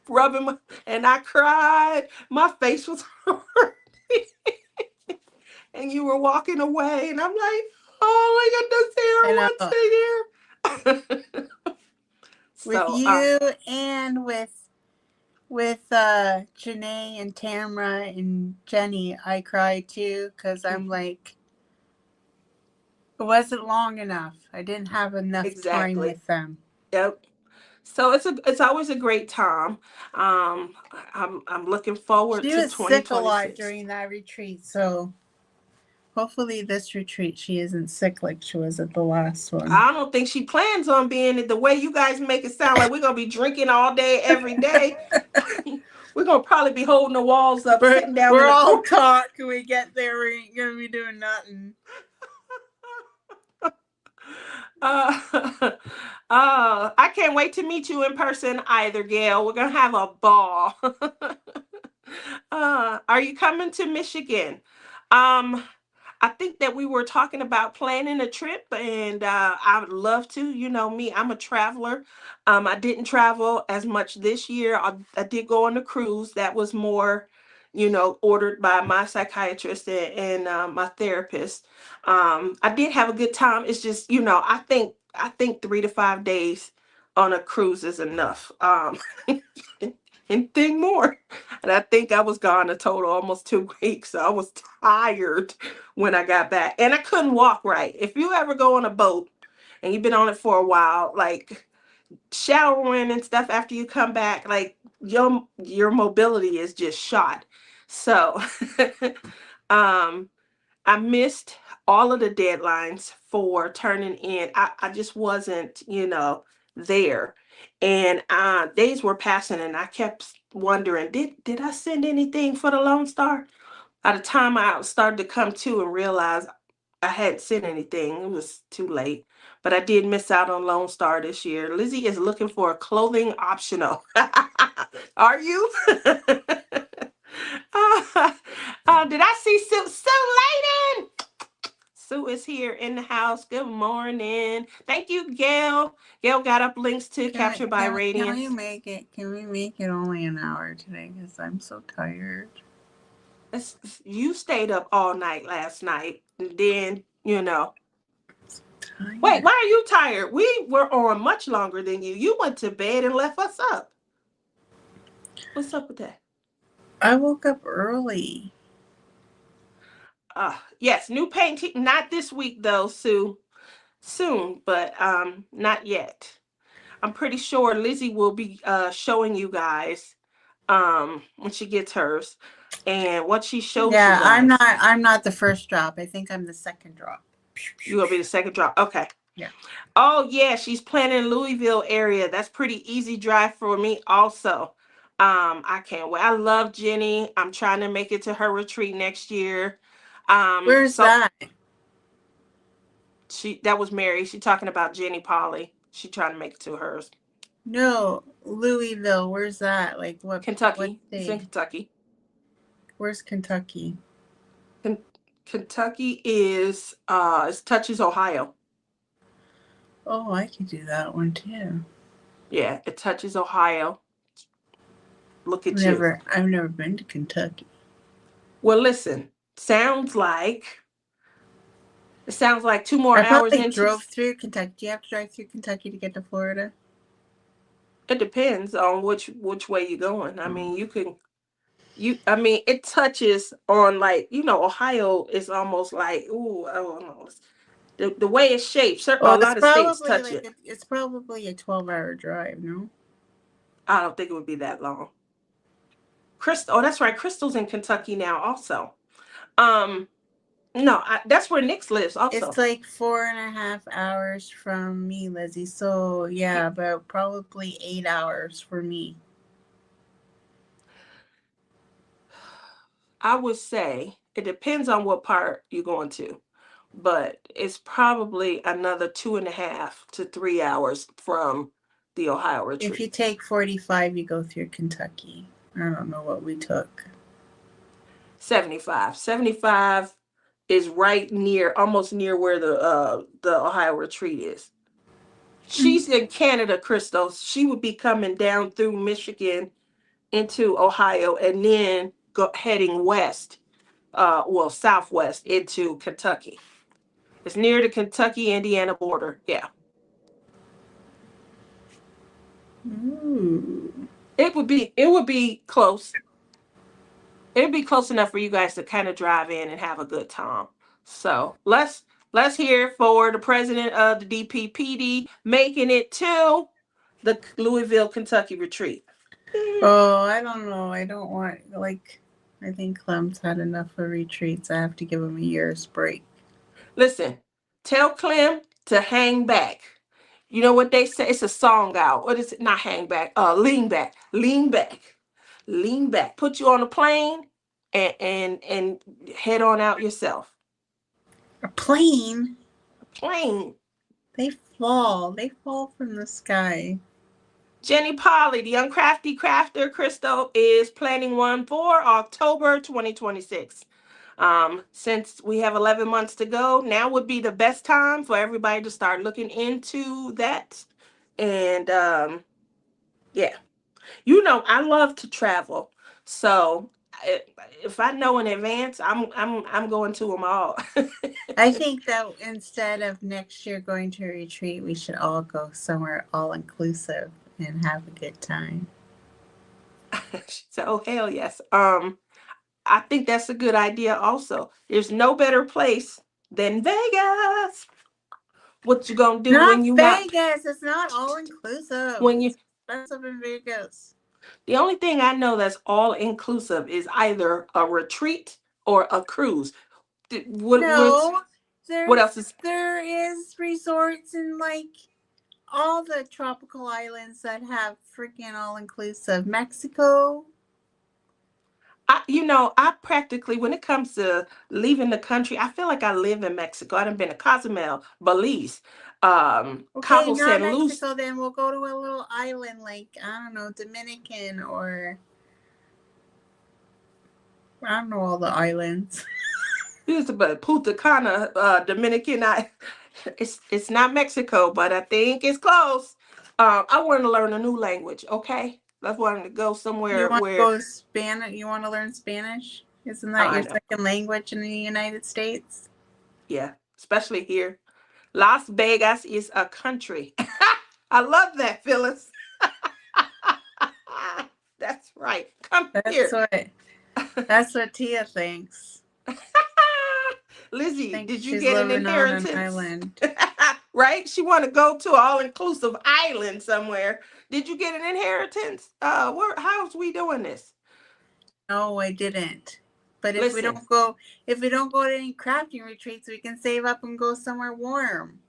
rubbing my, and I cried. My face was hurt, and you were walking away, and I'm like, "Oh, I I got this here once a year." with So, you and with Janae and Tamra and Jenny, I cried too because I'm like, it wasn't long enough. I didn't have enough time exactly. with them. Yep. So it's always a great time. I'm looking forward She to was sick a lot 2026. during that retreat, so hopefully this retreat she isn't sick like she was at the last one. I don't think she plans on being it. The way you guys make it sound like we're gonna be drinking all day, every day. We're gonna probably be holding the walls up, sitting down in We're the all corner. taught. When we get there, we ain't gonna be doing nothing. Uh, I can't wait to meet you in person either, Gail. We're gonna have a ball. Are you coming to Michigan? Um, I think that we were talking about planning a trip, and I would love to. You know me, I'm a traveler. I didn't travel as much this year. I did go on a cruise that was more, ordered by my psychiatrist and my therapist. I did have a good time. It's just, I think 3 to 5 days on a cruise is enough. Anything more. And I think I was gone a total almost 2 weeks. So I was tired when I got back. And I couldn't walk right. If you ever go on a boat and you've been on it for a while, like showering and stuff after you come back, like your mobility is just shot. So um I missed all of the deadlines for turning in. I just wasn't, there. And days were passing and I kept wondering, did I send anything for the Lone Star? By the time I started to come to and realize I hadn't sent anything, it was too late. But I did miss out on Lone Star this year. Lizzie is looking for a clothing optional. Are you? Did I see Sue Layden? Sue is here in the house. Good morning. Thank you, Gail. Gail got up links to Capture by Can we Radiance. make it? Can we make it only an hour today? Because I'm so tired. You stayed up all night last night. And then, wait, Tired. why are you tired? We were on much longer than you. You went to bed and left us up. What's up with that? I woke up early. Yes, new painting. Not this week though, Sue. Soon, but not yet. I'm pretty sure Lizzie will be showing you guys when she gets hers. And what she shows you Yeah, I'm not. guys, I'm not the first drop. I think I'm the second drop. you will be the second drop. Okay. Yeah. Oh yeah, she's planning Louisville area. That's pretty easy drive for me also. I can't wait. I love Jenny. I'm trying to make it to her retreat next year. Where's So that? that was Mary. She talking about Jenny Polly. She trying to make it to hers. No, Louisville. Where's that? Like what Kentucky. It's in state? Kentucky. Where's Kentucky? Kentucky is it touches Ohio. Oh, I could do that one too. Yeah, it touches Ohio. Look at you. I've never been to Kentucky. Well, listen. It sounds like 2 more hours probably into. drove through Kentucky. Do you have to drive through Kentucky to get to Florida? It depends on which way you're going. I mean, I mean, it touches on, like, Ohio is almost like, ooh, I don't know. The way it's shaped, a Well, lot of states touch it. it's probably a 12-hour drive. No. I don't think it would be that long. Crystal, oh, that's right. Crystal's in Kentucky now also. Um, no, that's where Nix lives It's also. like 4.5 hours from me, Lizzie. So yeah, about probably 8 hours for me. I would say it depends on what part you're going to, but it's probably another 2.5 to 3 hours from the Ohio If you retreat. take 45, you go through Kentucky. I don't know what we took. 75. 75 is right near, almost near where the Ohio retreat is. She's in Canada, Crystal. She would be coming down through Michigan into Ohio and then heading west, well, southwest into Kentucky. It's near the Kentucky-Indiana border. Yeah. Ooh. It would be close. It'd be close enough for you guys to kind of drive in and have a good time. So let's hear for the president of the DPPD making it to the Louisville, Kentucky retreat. Oh, I don't know. I don't want, like, I think Clem's had enough of retreats. I have to give him a year's break. Listen, tell Clem to hang back. You know what they say? It's a song out. What is it? Not hang back. Lean back. Lean back. Lean back. Put you on a plane and head on out yourself. A plane? A plane. They fall. They fall from the sky. Jenny Polly, the Uncrafty Crafter Crystal, is planning one for October 2026. Since we have 11 months to go, now would be the best time for everybody to start looking into that. And yeah, you know, I love to travel, so if I know in advance, I'm going to them all. I think that instead of next year going to a retreat, we should all go somewhere all inclusive and have a good time. She said, "Oh hell yes." I think that's a good idea. Also, there's no better place than Vegas. What you gonna do Not when you Vegas. not It's not all inclusive. when It's you? expensive in Vegas. The only thing I know that's all inclusive is either a retreat or a cruise. No, What else is? there is resorts in like all the tropical islands that have freaking all inclusive. Mexico. I practically, when it comes to leaving the country, I feel like I live in Mexico. I've been to Cozumel, Belize, Okay, Cabo not San Luis. Mexico. Then we'll go to a little island like I don't know, Dominican or I don't know all the islands. Here's about Punta Cana, Dominican. It's not Mexico, but I think it's close. I want to learn a new language. Okay, I wanted to go You somewhere want to where go Spanish? You want to learn Spanish? Isn't that I your know. second language in the United States? Yeah, especially here. Las Vegas is a country. I love that, Phyllis. That's right. Come That's here. what that's what Tia thinks. Lizzie, Thinks did you she's get an living on an inheritance? island. Right? She want to go to an all-inclusive island somewhere. Did you get an inheritance? How's we doing this? No, I didn't. But Listen, if we don't go to any crafting retreats, we can save up and go somewhere warm.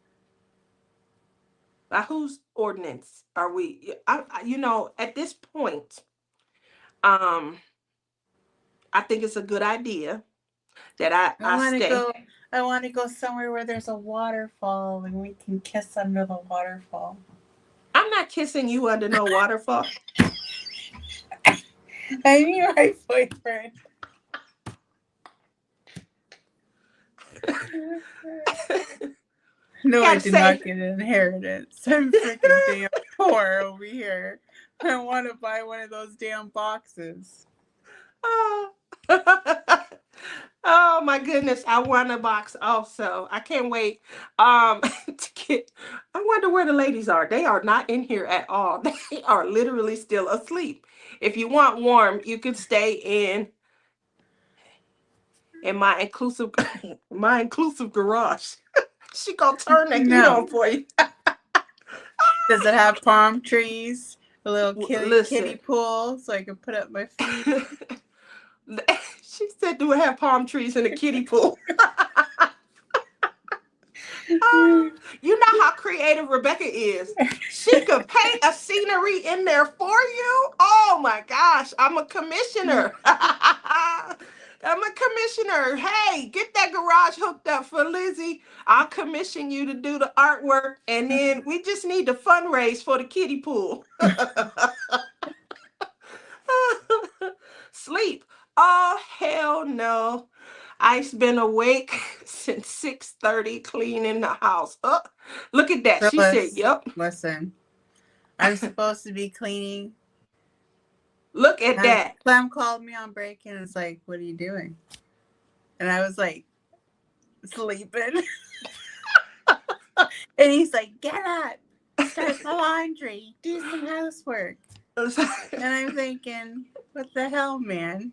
by whose ordinance are we? At this point, I think it's a good idea that I I want to stay. go. I want to go somewhere where there's a waterfall and we can kiss under the waterfall. I'm not kissing you under no waterfall. I mean, my boyfriend. No, I Gotta did not say, get an inheritance. I'm freaking damn poor over here. I want to buy one of those damn boxes. oh, oh my goodness, I want a box also. I can't wait. To get. I wonder where the ladies are. They are not in here at all. They are literally still asleep. If you want warm, you can stay in my inclusive my inclusive garage. She gonna turn the heat on No. for you. Does it have palm trees? A little kiddie Listen. pool so I can put up my feet? She said, "Do it have palm trees in a kiddie pool?" You know how creative Rebecca is. She could paint a scenery in there for you. Oh my gosh, I'm a commissioner. I'm a commissioner. Hey, get that garage hooked up for Lizzie. I'll commission you to do the artwork, and then we just need to fundraise for the kiddie pool. Sleep. Oh, hell no. I've been awake since 6:30 cleaning the house. Oh, look at that. She said, Phyllis, yep. listen, I'm supposed to be cleaning. Look at And that. Clem called me on break and it's like, what are you doing? And I was like, sleeping. And he's like, get up, start the laundry, do some housework. And I'm thinking, what the hell, man?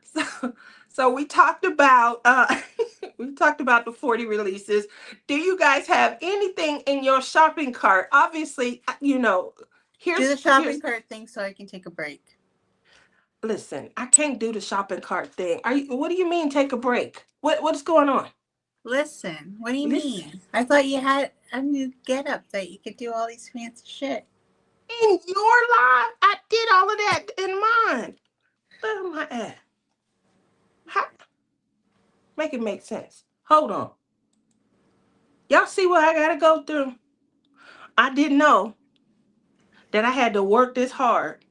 so, so we talked about we talked about the 40 releases. Do you guys have anything in your shopping cart? Obviously, Do the here's shopping cart thing so I can take a break. listen, I can't do the shopping cart thing. What do you mean take a break? What's going on? Listen, what do you Listen, mean? I thought you had a new get up that you could do all these fancy shit. in your life, I did all of that in mine. Where am I at? How, make it make sense. Hold on. Y'all see what I gotta go through? I didn't know that I had to work this hard.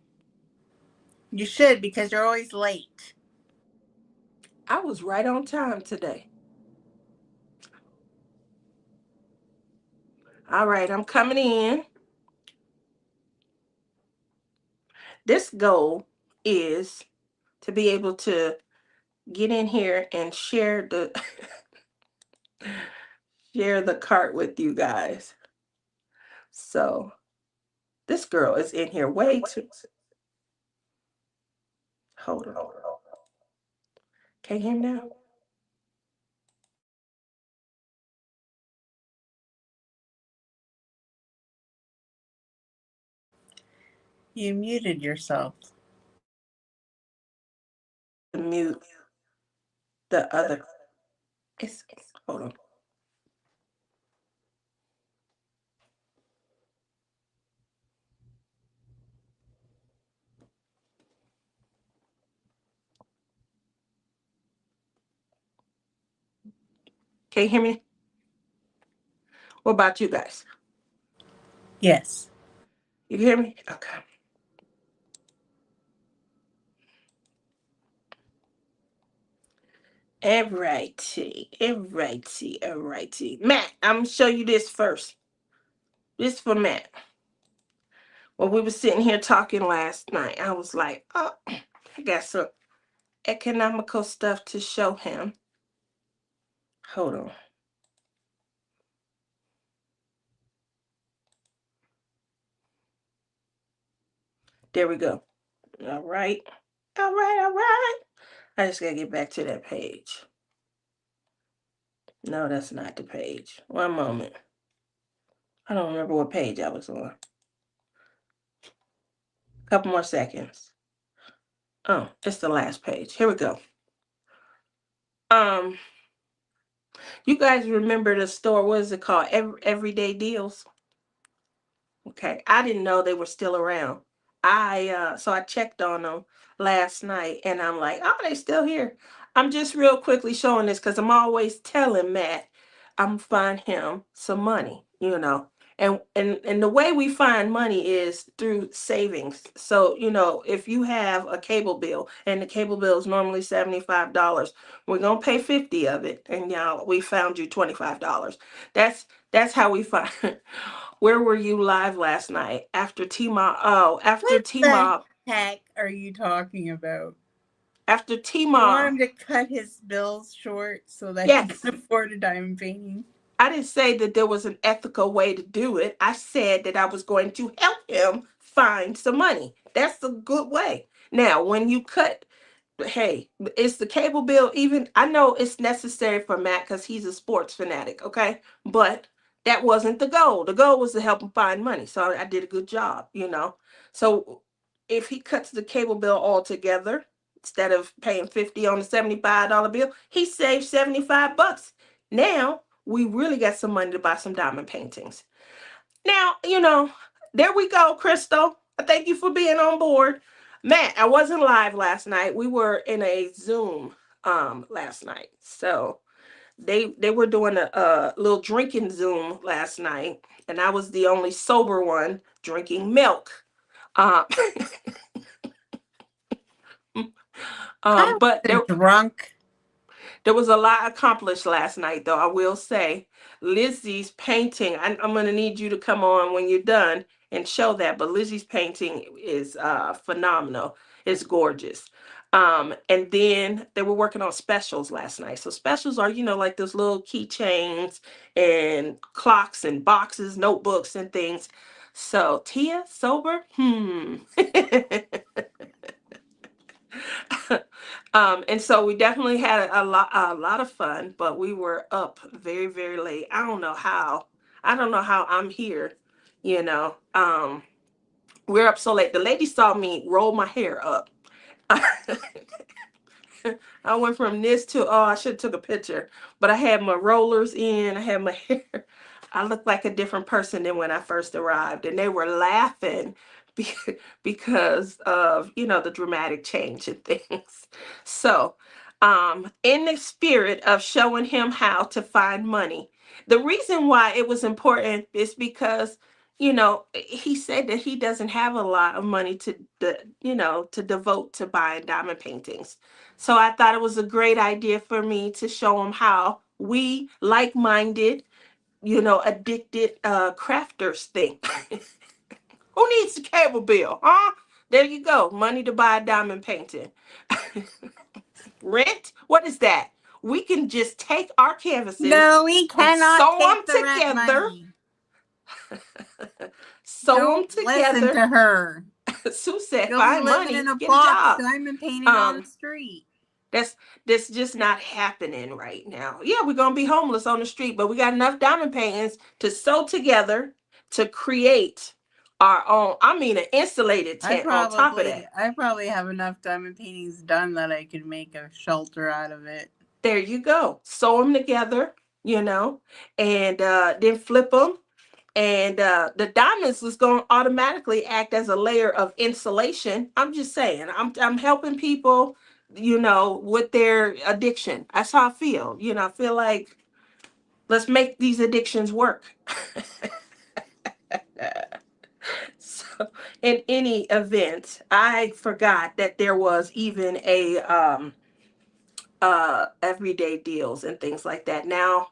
You should because you're always late. I was right on time today. All right, I'm coming in. This goal is to be able to get in here and share the share the cart with you guys. So this girl is in here way too. Hold on. Can you hear me now? You muted yourself. Mute the other. Hold on. Can you hear me? What about you guys? Yes. You hear me? Okay. Alrighty. Matt, I'm gonna show you this first. This for Matt. When we were sitting here talking last night, I was like, oh, I got some economical stuff to show him. Hold on. There we go. All right. All right. I just gotta get back to that page. No, that's not the page. One moment. I don't remember what page I was on. Couple more seconds. Oh, it's the last page. Here we go. Um, you guys remember the store? What is it called? Everyday Deals. Okay, I didn't know they were still around. So I checked on them last night, and I'm like, oh, they still here. I'm just real quickly showing this because I'm always telling Matt I'm find him some money, and the way we find money is through savings. So if you have a cable bill and the cable bill is normally $75, we're gonna pay 50 of it, and now we found you $25. That's how we find. Where were you live last night after T-Mob? Oh, after What the T-Mob. heck are you talking about? After You want T-Mob. him to cut his bills short so that he Yes. can afford a diamond painting? I didn't say that there was an ethical way to do it. I said that I was going to help him find some money. That's a good way. Now, when you cut, hey, is the cable bill even? I know it's necessary for Matt because he's a sports fanatic, okay? But that wasn't the goal. The goal was to help him find money. So I did a good job. So if he cuts the cable bill altogether, instead of paying 50 on the $75 bill, he saved $75. Now we really got some money to buy some diamond paintings. Now, there we go, Crystal. Thank you for being on board. Matt, I wasn't live last night. We were in a Zoom last night. So they were doing a little drinking Zoom last night, and I was the only sober one drinking milk. Um I But wasn't drunk. there was a lot accomplished last night, though, I will say. Lizzie's painting, I'm going to need you to come on when you're done and show that. But Lizzie's painting is phenomenal. It's gorgeous. And then they were working on specials last night. So specials are, like those little keychains and clocks and boxes, notebooks and things. So Tia, sober? And so we definitely had a lot of fun, but we were up very, very late. I don't know how. I don't know how I'm here, you know. We're up so late. The lady saw me roll my hair up. I went from this to, oh, I should have took a picture, but I had my rollers in, I had my hair. I looked like a different person than when I first arrived, and they were laughing because of, the dramatic change in things. So, in the spirit of showing him how to find money, the reason why it was important is because, he said that he doesn't have a lot of money to devote to buying diamond paintings. So I thought it was a great idea for me to show him how we like-minded, addicted crafters think. Who needs the cable bill, huh? There you go. Money to buy a diamond painting. Rent? What is that? We can just take our canvases No, we and cannot sew take the them rent together. money. Sew them Don't listen together. to her. Sue said, You'll be find living in money, a get a box, job. diamond painted on the street. That's just not happening right now. Yeah, we're gonna be homeless on the street, but we got enough diamond paintings to sew together to create our own. I mean, an insulated tent on top of that. I probably have enough diamond paintings done that I could make a shelter out of it. There you go. Sew them together, and then flip them. And the diamonds is going to automatically act as a layer of insulation. I'm just saying, I'm helping people, with their addiction. That's how I feel. I feel like let's make these addictions work. So, in any event, I forgot that there was even a everyday deals and things like that. Now,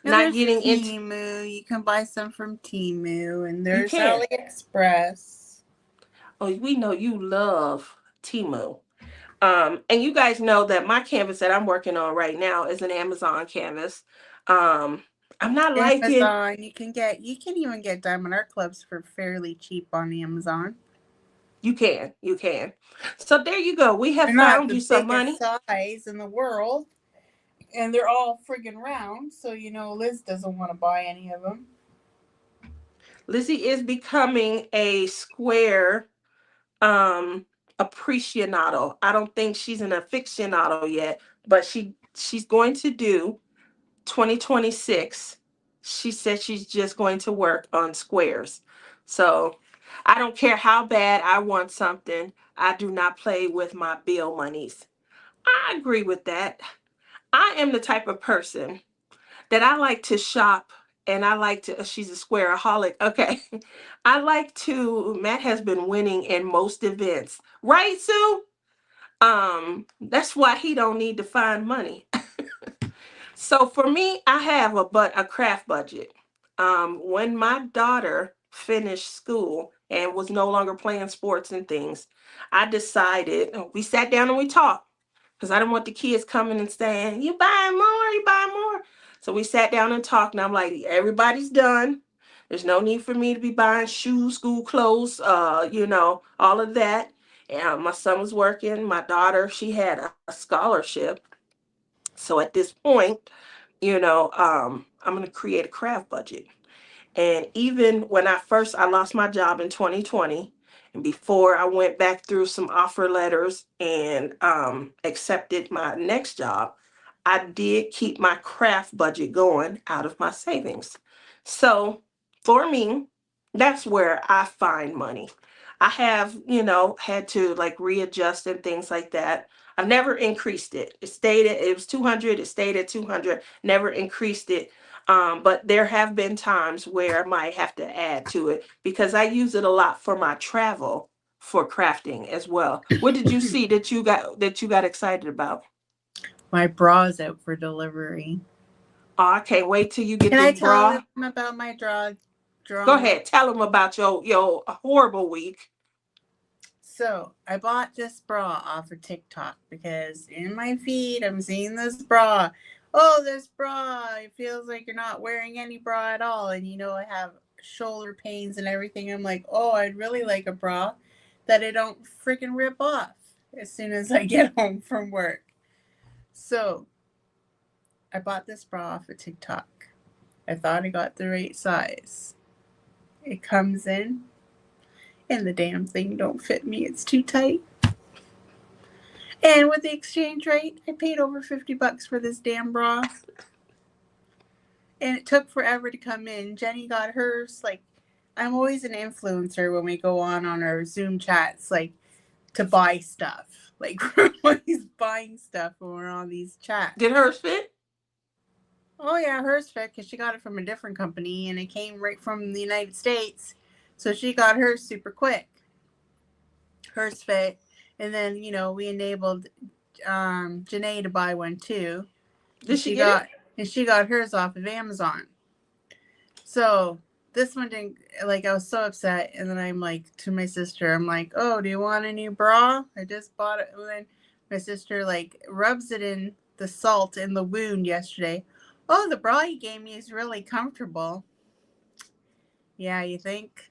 Now not there's getting into Temu. You can buy some from Temu, and you there's can. AliExpress. Oh, we know you love Timu. And you guys know that my canvas that I'm working on right now is an Amazon canvas. Um, I'm not liking. Amazon. You can even get diamond art clubs for fairly cheap on Amazon. You can. So there you go. We have They're not found the you some biggest money. size in the world, and they're all friggin' round. So Liz doesn't want to buy any of them. Lizzie is becoming a square um aficionado. I don't think she's an aficionado yet, but she's going to do 2026. She said she's just going to work on squares. So I don't care how bad I want something. I do not play with my bill monies. I agree with that. I am the type of person that I like to shop, and I like to, she's a squareaholic. Okay. Matt has been winning in most events. Right, Sue? That's why he don't need to find money. So for me, I have a craft budget. When my daughter finished school and was no longer playing sports and things, I decided, we sat down and we talked because I didn't want the kids coming and saying, you buying more, you buying more. So we sat down and talked, and I'm like, everybody's done. There's no need for me to be buying shoes, school clothes, all of that. And my son was working. My daughter, she had a scholarship. So at this point, I'm going to create a craft budget. And even when I lost my job in 2020, and before I went back through some offer letters and accepted my next job, I did keep my craft budget going out of my savings. So for me, that's where I find money. I have, had to like readjust and things like that. I've never increased it. It was 200, it stayed at 200, never increased it. But there have been times where I might have to add to it because I use it a lot for my travel. for crafting as well. What did you see that you got excited about? My bra's out for delivery. Oh, I can't wait till you get Can I this tell bra. them about my Go drama? ahead, tell them about your horrible week. So I bought this bra off of TikTok because in my feed I'm seeing this bra. Oh, this bra! It feels like you're not wearing any bra at all, and I have shoulder pains and everything. I'm like, oh, I'd really like a bra that I don't freaking rip off as soon as I get home from work. So I bought this bra off of TikTok. I thought I got the right size. It comes in, and the damn thing don't fit me. It's too tight. And with the exchange rate, I paid over $50 for this damn bra. And it took forever to come in. Jenny got hers. Like, I'm always an influencer when we go on our Zoom chats, like, to buy stuff. Like, we're always buying stuff when we're on these chats. Did hers fit? Oh, yeah, hers fit because she got it from a different company and it came right from the United States. So she got hers super quick. Hers fit. And then, we enabled Janae to buy one too. Did she get it? And she got hers off of Amazon. So this one didn't, like, I was so upset. And then I'm like to my sister, I'm like, oh, do you want a new bra? I just bought it. And then my sister like rubs it in the salt in the wound yesterday. Oh, the bra you gave me is really comfortable. Yeah, you think?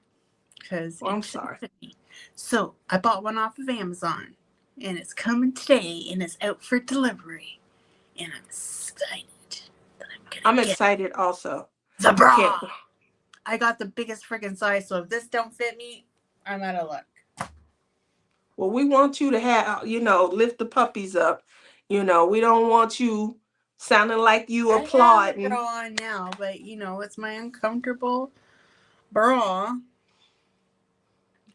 Because I'm sorry. So I bought one off of Amazon, and it's coming today, and it's out for delivery, and I'm excited that I'm excited also. The bra. I got the biggest freaking size, so if this don't fit me, I'm out of luck. Well, we want you to have, lift the puppies up. We don't want you sounding like you applauding. I have a bra on now, but it's my uncomfortable bra.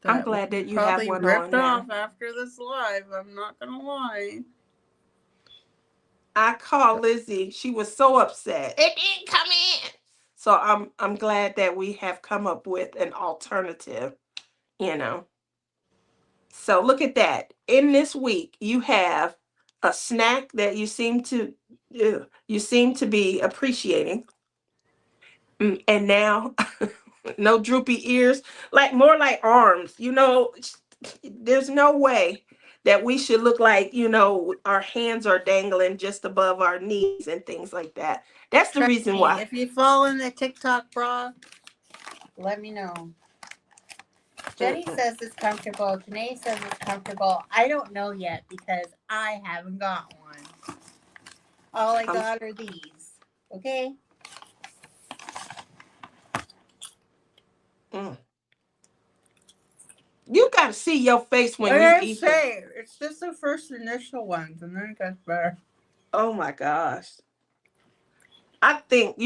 I'm glad that you have one on ripped off now. after this live. I'm not gonna lie. I called Lizzie. She was so upset. It didn't come in. So I'm glad that we have come up with an alternative. So look at that. In this week, you have a snack that you seem to be appreciating. And now no droopy ears, like more like arms. There's no way that we should look like, our hands are dangling just above our knees and things like that. That's the reason why. If you fall in the TikTok bra, let me know. Jenny says it's comfortable. Janae says it's comfortable. I don't know yet because I haven't got one. All I got are these. Okay? You got to see your face when you eat them. It's just the first initial ones, and then it gets better. Oh my gosh. I think,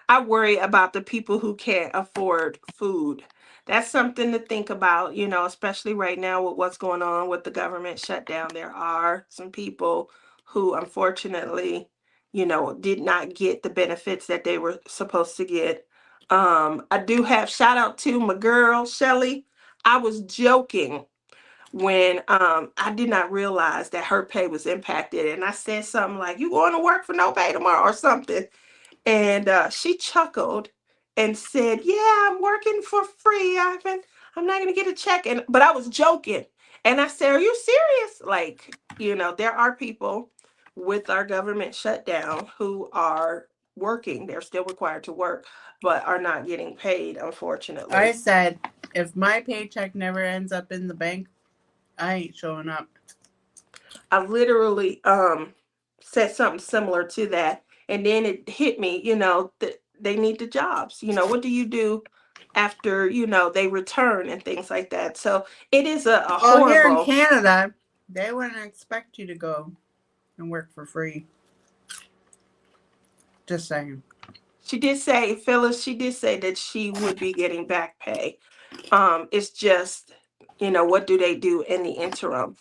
I worry about the people who can't afford food. That's something to think about, especially right now with what's going on with the government shutdown. There are some people who unfortunately, did not get the benefits that they were supposed to get. I do have shout out to my girl, Shelly. I was joking when I did not realize that her pay was impacted. And I said something like, you going to work for no pay tomorrow or something. And she chuckled and said, yeah, I'm working for free. I'm not going to get a check. But I was joking. And I said, are you serious? Like, there are people with our government shutdown who are working. They're still required to work, but are not getting paid, unfortunately. I said, if my paycheck never ends up in the bank, I ain't showing up. I literally said something similar to that. And then it hit me, that they need the jobs. What do you do after, they return and things like that? So it is a horrible. Here in Canada, they wouldn't expect you to go and work for free. Just saying. She did say, Phyllis, that she would be getting back pay. It's just, what do they do in the interim?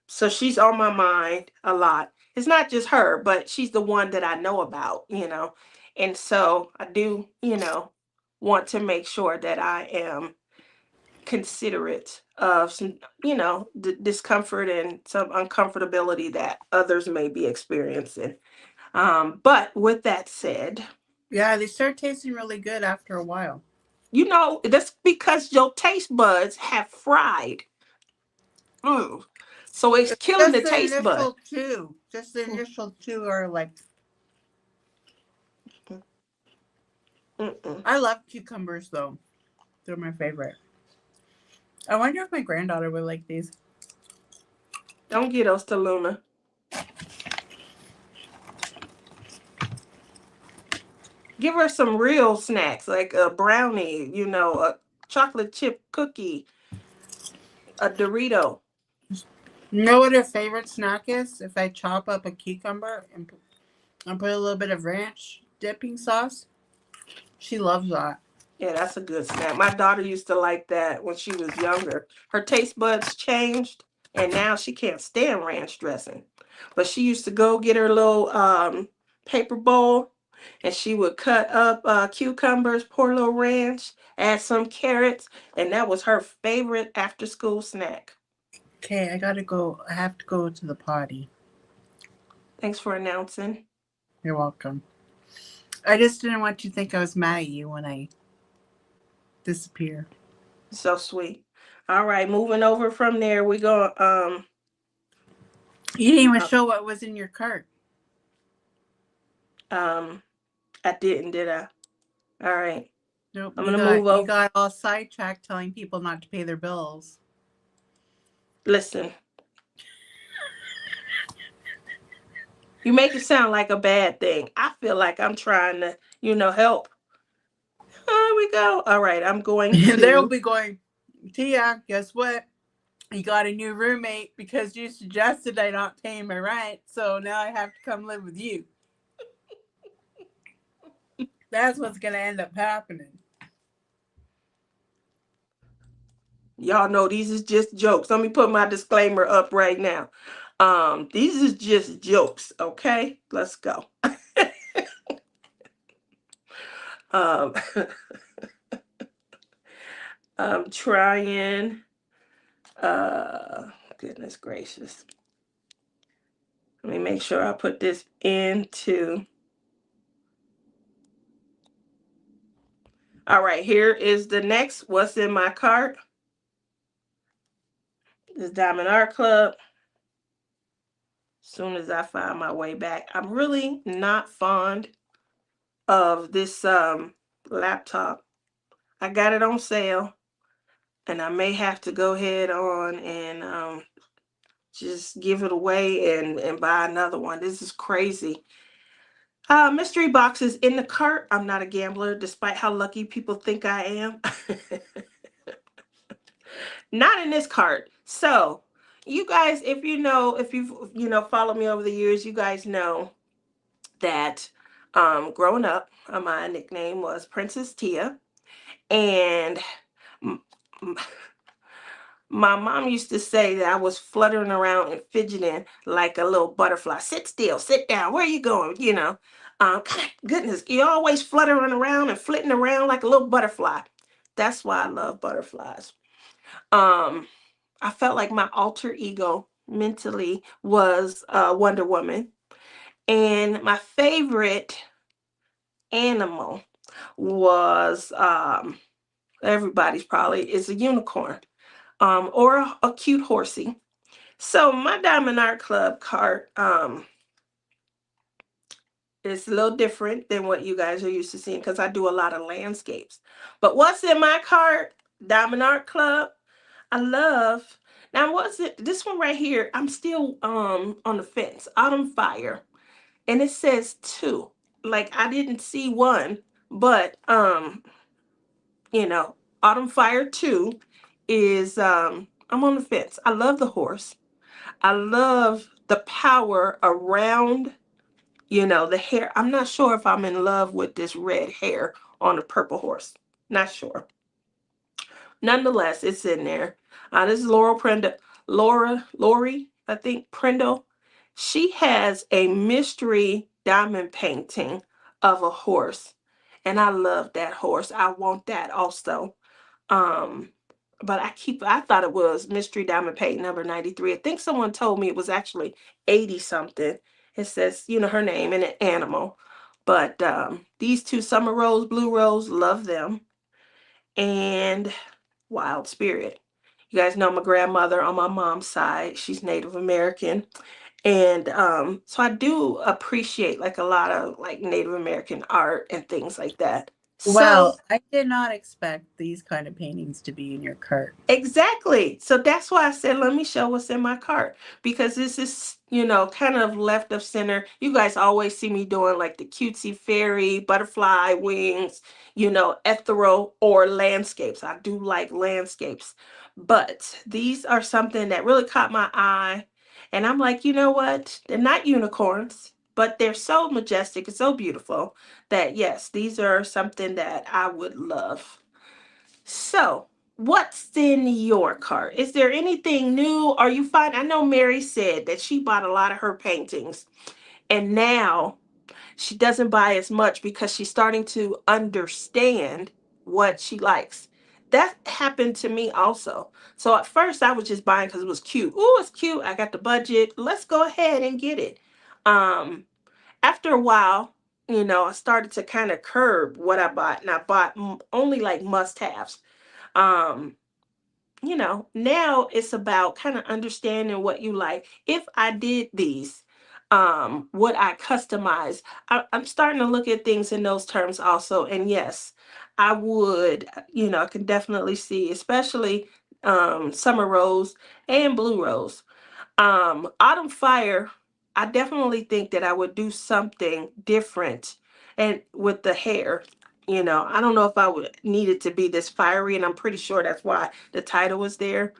So she's on my mind a lot. It's not just her, but she's the one that I know about, and so I do, want to make sure that I am considerate of some, discomfort and some uncomfortability that others may be experiencing. But with that said, Yeah, they start tasting really good after a while. that's because your taste buds have fried. Mm. So it's It's killing just the the taste bud. initial two. Just the initial two are like. Mm-mm. I love cucumbers though. They're my favorite. I wonder if my granddaughter would like these. Don't get those to Luna. Give her some real snacks like a brownie, a chocolate chip cookie, a Dorito. You know what her favorite snack is? If I chop up a cucumber and put a little bit of ranch dipping sauce, she loves that. Yeah, that's a good snack. My daughter used to like that when she was younger. Her taste buds changed, and now she can't stand ranch dressing. But she used to go get her little paper bowl, and she would cut up cucumbers, pour a little ranch, add some carrots, and that was her favorite after school snack. Okay, I gotta go. I have to go to the potty. Thanks for announcing. You're welcome. I just didn't want you to think I was mad at you when I disappear. So sweet. All right, moving over from there, we go. You didn't even Uh, show what was in your cart. um, I didn't, did I? All right, Nope, I'm gonna move you over. got all sidetracked telling people not to pay their bills. Listen, you make it sound like a bad thing. I feel like I'm trying to, help. Here we go. All right, I'm going And they'll to. be going, Tia, guess what? You got a new roommate because you suggested I not pay my rent, so now I have to come live with you. That's what's gonna end up happening. Y'all know these is just jokes. Let me put my disclaimer up right now. These is just jokes. Okay, let's go. um, I'm trying. Goodness gracious. Let me make sure I put this into. All right, here is the next. What's in my cart? This Diamond Art Club. Soon as I find my way back. I'm really not fond of this laptop. I got it on sale, and I may have to go ahead on and just give it away and buy another one. This is crazy. Mystery boxes in the cart. I'm not a gambler, despite how lucky people think I am. Not in this cart. So, you guys, if you've followed me over the years, you guys know that growing up, my nickname was Princess Tia, and m- m- my mom used to say that I was fluttering around and fidgeting like a little butterfly. Sit still, sit down. Where are you going? God, goodness, you're always fluttering around and flitting around like a little butterfly. That's why I love butterflies. Um, I felt like my alter ego mentally was Wonder Woman, and my favorite animal was everybody's probably is a unicorn, or a cute horsey. So my Diamond Art Club cart is a little different than what you guys are used to seeing because I do a lot of landscapes. But what's in my cart? Diamond Art Club. I love. Now what's it? This one right here. I'm still on the fence. Autumn Fire, and it says two. Like I didn't see one, but you know, Autumn Fire 2 is I'm on the fence. I love the horse. I love the power around, the hair. I'm not sure if I'm in love with this red hair on a purple horse. Not sure. Nonetheless, it's in there. This is Lori, I think, Prindle. She has a mystery diamond painting of a horse. And I love that horse. I want that also. Um, but I thought it was Mystery Diamond Paint number 93. I think someone told me it was actually 80 something. It says, her name and an animal. But these two, Summer Rose, Blue Rose, love them. And Wild Spirit. You guys know my grandmother on my mom's side. She's Native American. And so I do appreciate like a lot of like Native American art and things like that. So Wow, I did not expect these kind of paintings to be in your cart. exactly. So that's why I said, let me show what's in my cart because this is, kind of left of center. You guys always see me doing like the cutesy fairy, butterfly wings, ethereal or landscapes. I do like landscapes, but these are something that really caught my eye. And I'm like, you know what? They're not unicorns, but they're so majestic and so beautiful that yes, these are something that I would love. So, what's in your cart? Is there anything new? Are you fine? I know Mary said that she bought a lot of her paintings and now she doesn't buy as much because she's starting to understand what she likes. That happened to me also. So at first I was just buying because it was cute. Oh, it's cute. I got the budget. Let's go ahead and get it. Um, After a while, I started to kind of curb what I bought, and I bought only like must-haves. um Now it's about kind of understanding what you like. If I did these, would I customize? I'm starting to look at things in those terms also, and yes, I would. I can definitely see, especially summer rose and blue rose. Autumn Fire, I definitely think that I would do something different and with the hair. I don't know if I would need it to be this fiery, and I'm pretty sure that's why the title was there.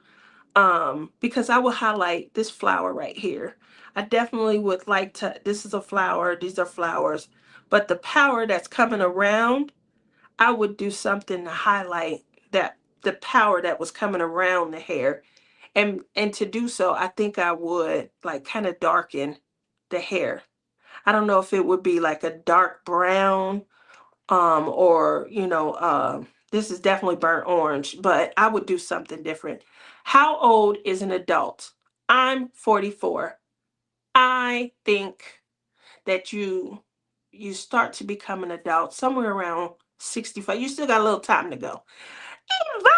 Because I would highlight this flower right here. I definitely would like to, this is a flower, these are flowers, but the power that's coming around, I would do something to highlight that the power that was coming around the hair. And to do so, I think I would like kind of darken the hair. I don't know if it would be like a dark brown, or this is definitely burnt orange, but I would do something different. How old is an adult? I'm 44. I think that you start to become an adult somewhere around 65. You still got a little time to go. Yvonne!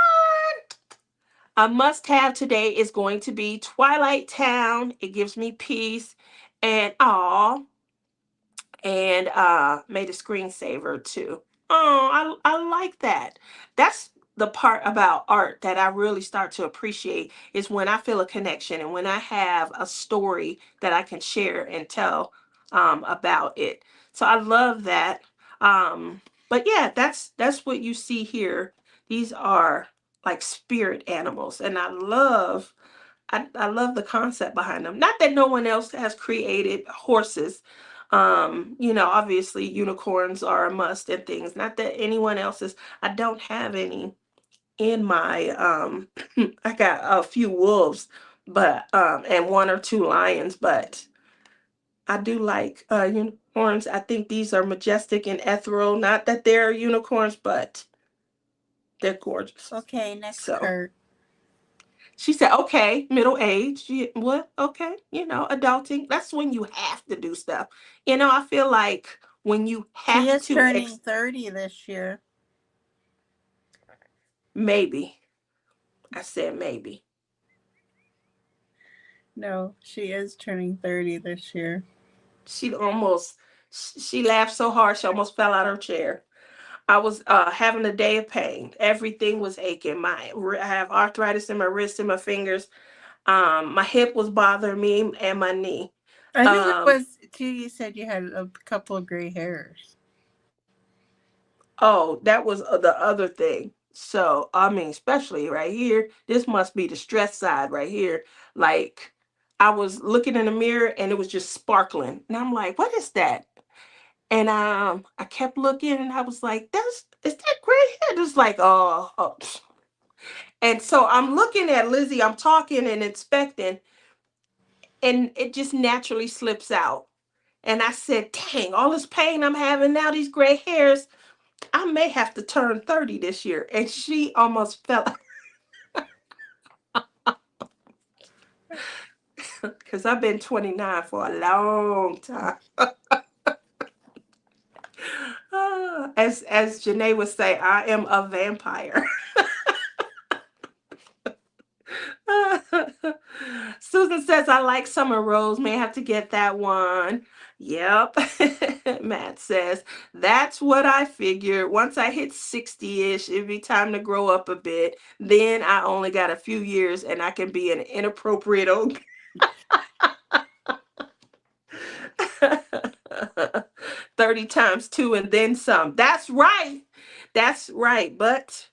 A must have today is going to be Twilight Town. It gives me peace and awe, and made a screensaver too. Oh, I like that. That's the part about art that I really start to appreciate is when I feel a connection and when I have a story that I can share and tell about it. So I love that. But yeah, that's what you see here. These are like spirit animals, and I love the concept behind them. Not that no one else has created horses. Obviously unicorns are a must and things. Not that anyone else is. I don't have any in my I got a few wolves, but and one or two lions, but I do like unicorns. I think these are majestic and ethereal. Not that they're unicorns, but they're gorgeous. Okay, next So cart. she said, okay, middle age. What? Okay. Adulting. That's when you have to do stuff. I feel like when you She have is to, turning 30 this year. maybe. I said maybe. No, she is turning 30 this year. She almost, she laughed so hard, she almost fell out of her chair. I was having a day of pain. Everything was aching. I have arthritis in my wrist and my fingers. My hip was bothering me and my knee. I think it Um, was too. You said you had a couple of gray hairs. Oh, that was the other thing. So, I mean, especially right here, this must be the stress side right here. Like, I was looking in the mirror and it was just sparkling. And I'm like, what is that? And I kept looking and I was like, is that gray hair? It's like, oh. And so I'm looking at Lizzie, I'm talking and inspecting, and it just naturally slips out. And I said, dang, all this pain I'm having now, these gray hairs, I may have to turn 30 this year. And she almost fell. because I've been 29 for a long time. As Janae would say, I am a vampire. Susan says, I like Summer Rose. May have to get that one. Yep. Matt says, that's what I figured. Once I hit 60-ish, it'd be time to grow up a bit. Then I only got a few years and I can be an inappropriate old. 30 times 2 and then some. That's right. That's right. But,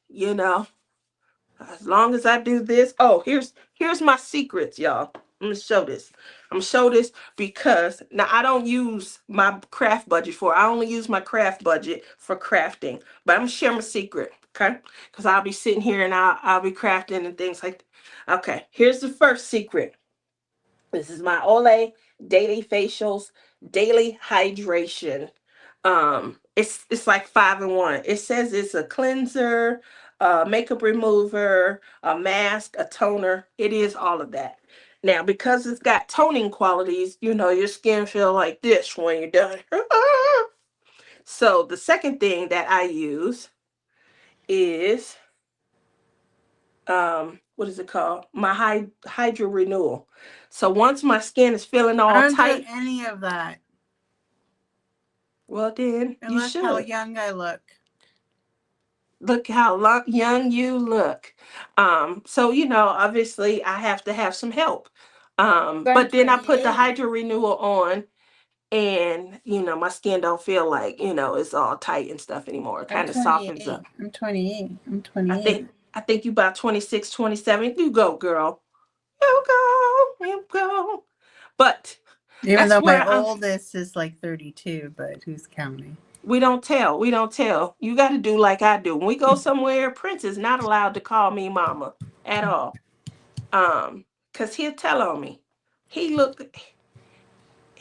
as long as I do this. Oh, here's my secrets, y'all. I'm gonna show this. I'm gonna show this because now I don't use my craft budget for. I only use my craft budget for crafting. But I'm gonna share my secret, okay? Because I'll be sitting here and I'll be crafting and things like that. Okay, here's the first secret. This is my Olay Daily Facials, Daily Hydration. It's like 5-in-1. It says it's a cleanser, a makeup remover, a mask, a toner. It is all of that. Now, because it's got toning qualities, your skin feel like this when you're done. So the second thing that I use is what is it called? My hydro renewal. So once my skin is feeling all I don't tight, do any of that. well then And you look how should. young I look. Look how young you look. So obviously I have to have some help. I'm But then I put the 28. hydro renewal on, and my skin don't feel like it's all tight and stuff anymore. It I'm kind of softens 28. up. I'm 28. I'm I 28. think I think you about 26, 27. You go, girl. You go. You go. But Even that's though my where oldest is like 32, but who's counting? we don't tell. We don't tell. You got to do like I do. When we go somewhere, Prince is not allowed to call me mama at all. Cause he'll tell on me. He looked.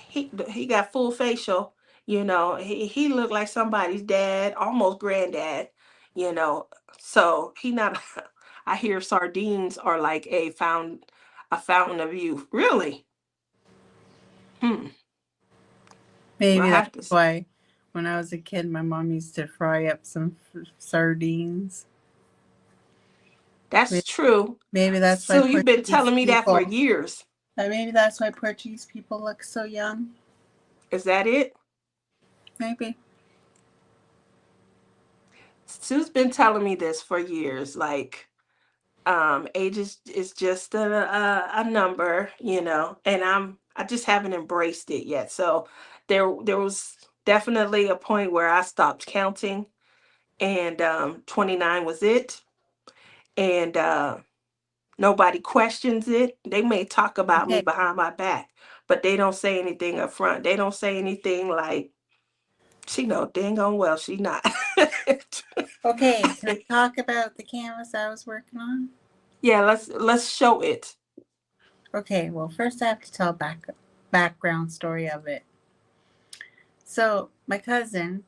He got full facial. He looked like somebody's dad, almost granddad. You know, so he not. I hear sardines are like a fountain of youth. Really? Hmm. Well, I Maybe that's have to. why when I was a kid, my mom used to fry up some sardines. That's true. Maybe that's why So you've been Portuguese telling me that for people. years. Maybe that's why Portuguese people look so young. Is that it? Maybe. Sue's been telling me this for years. Like, age is just a number, and I just haven't embraced it yet. So there was definitely a point where I stopped counting, and 29 was it. And nobody questions it. They may talk about me Okay. behind my back, but they don't say anything up front. They don't say anything like, she know dang on well she not. Okay. Can I talk about the canvas I was working on? Yeah, let's show it. Okay. Well, first I have to tell background story of it. So my cousin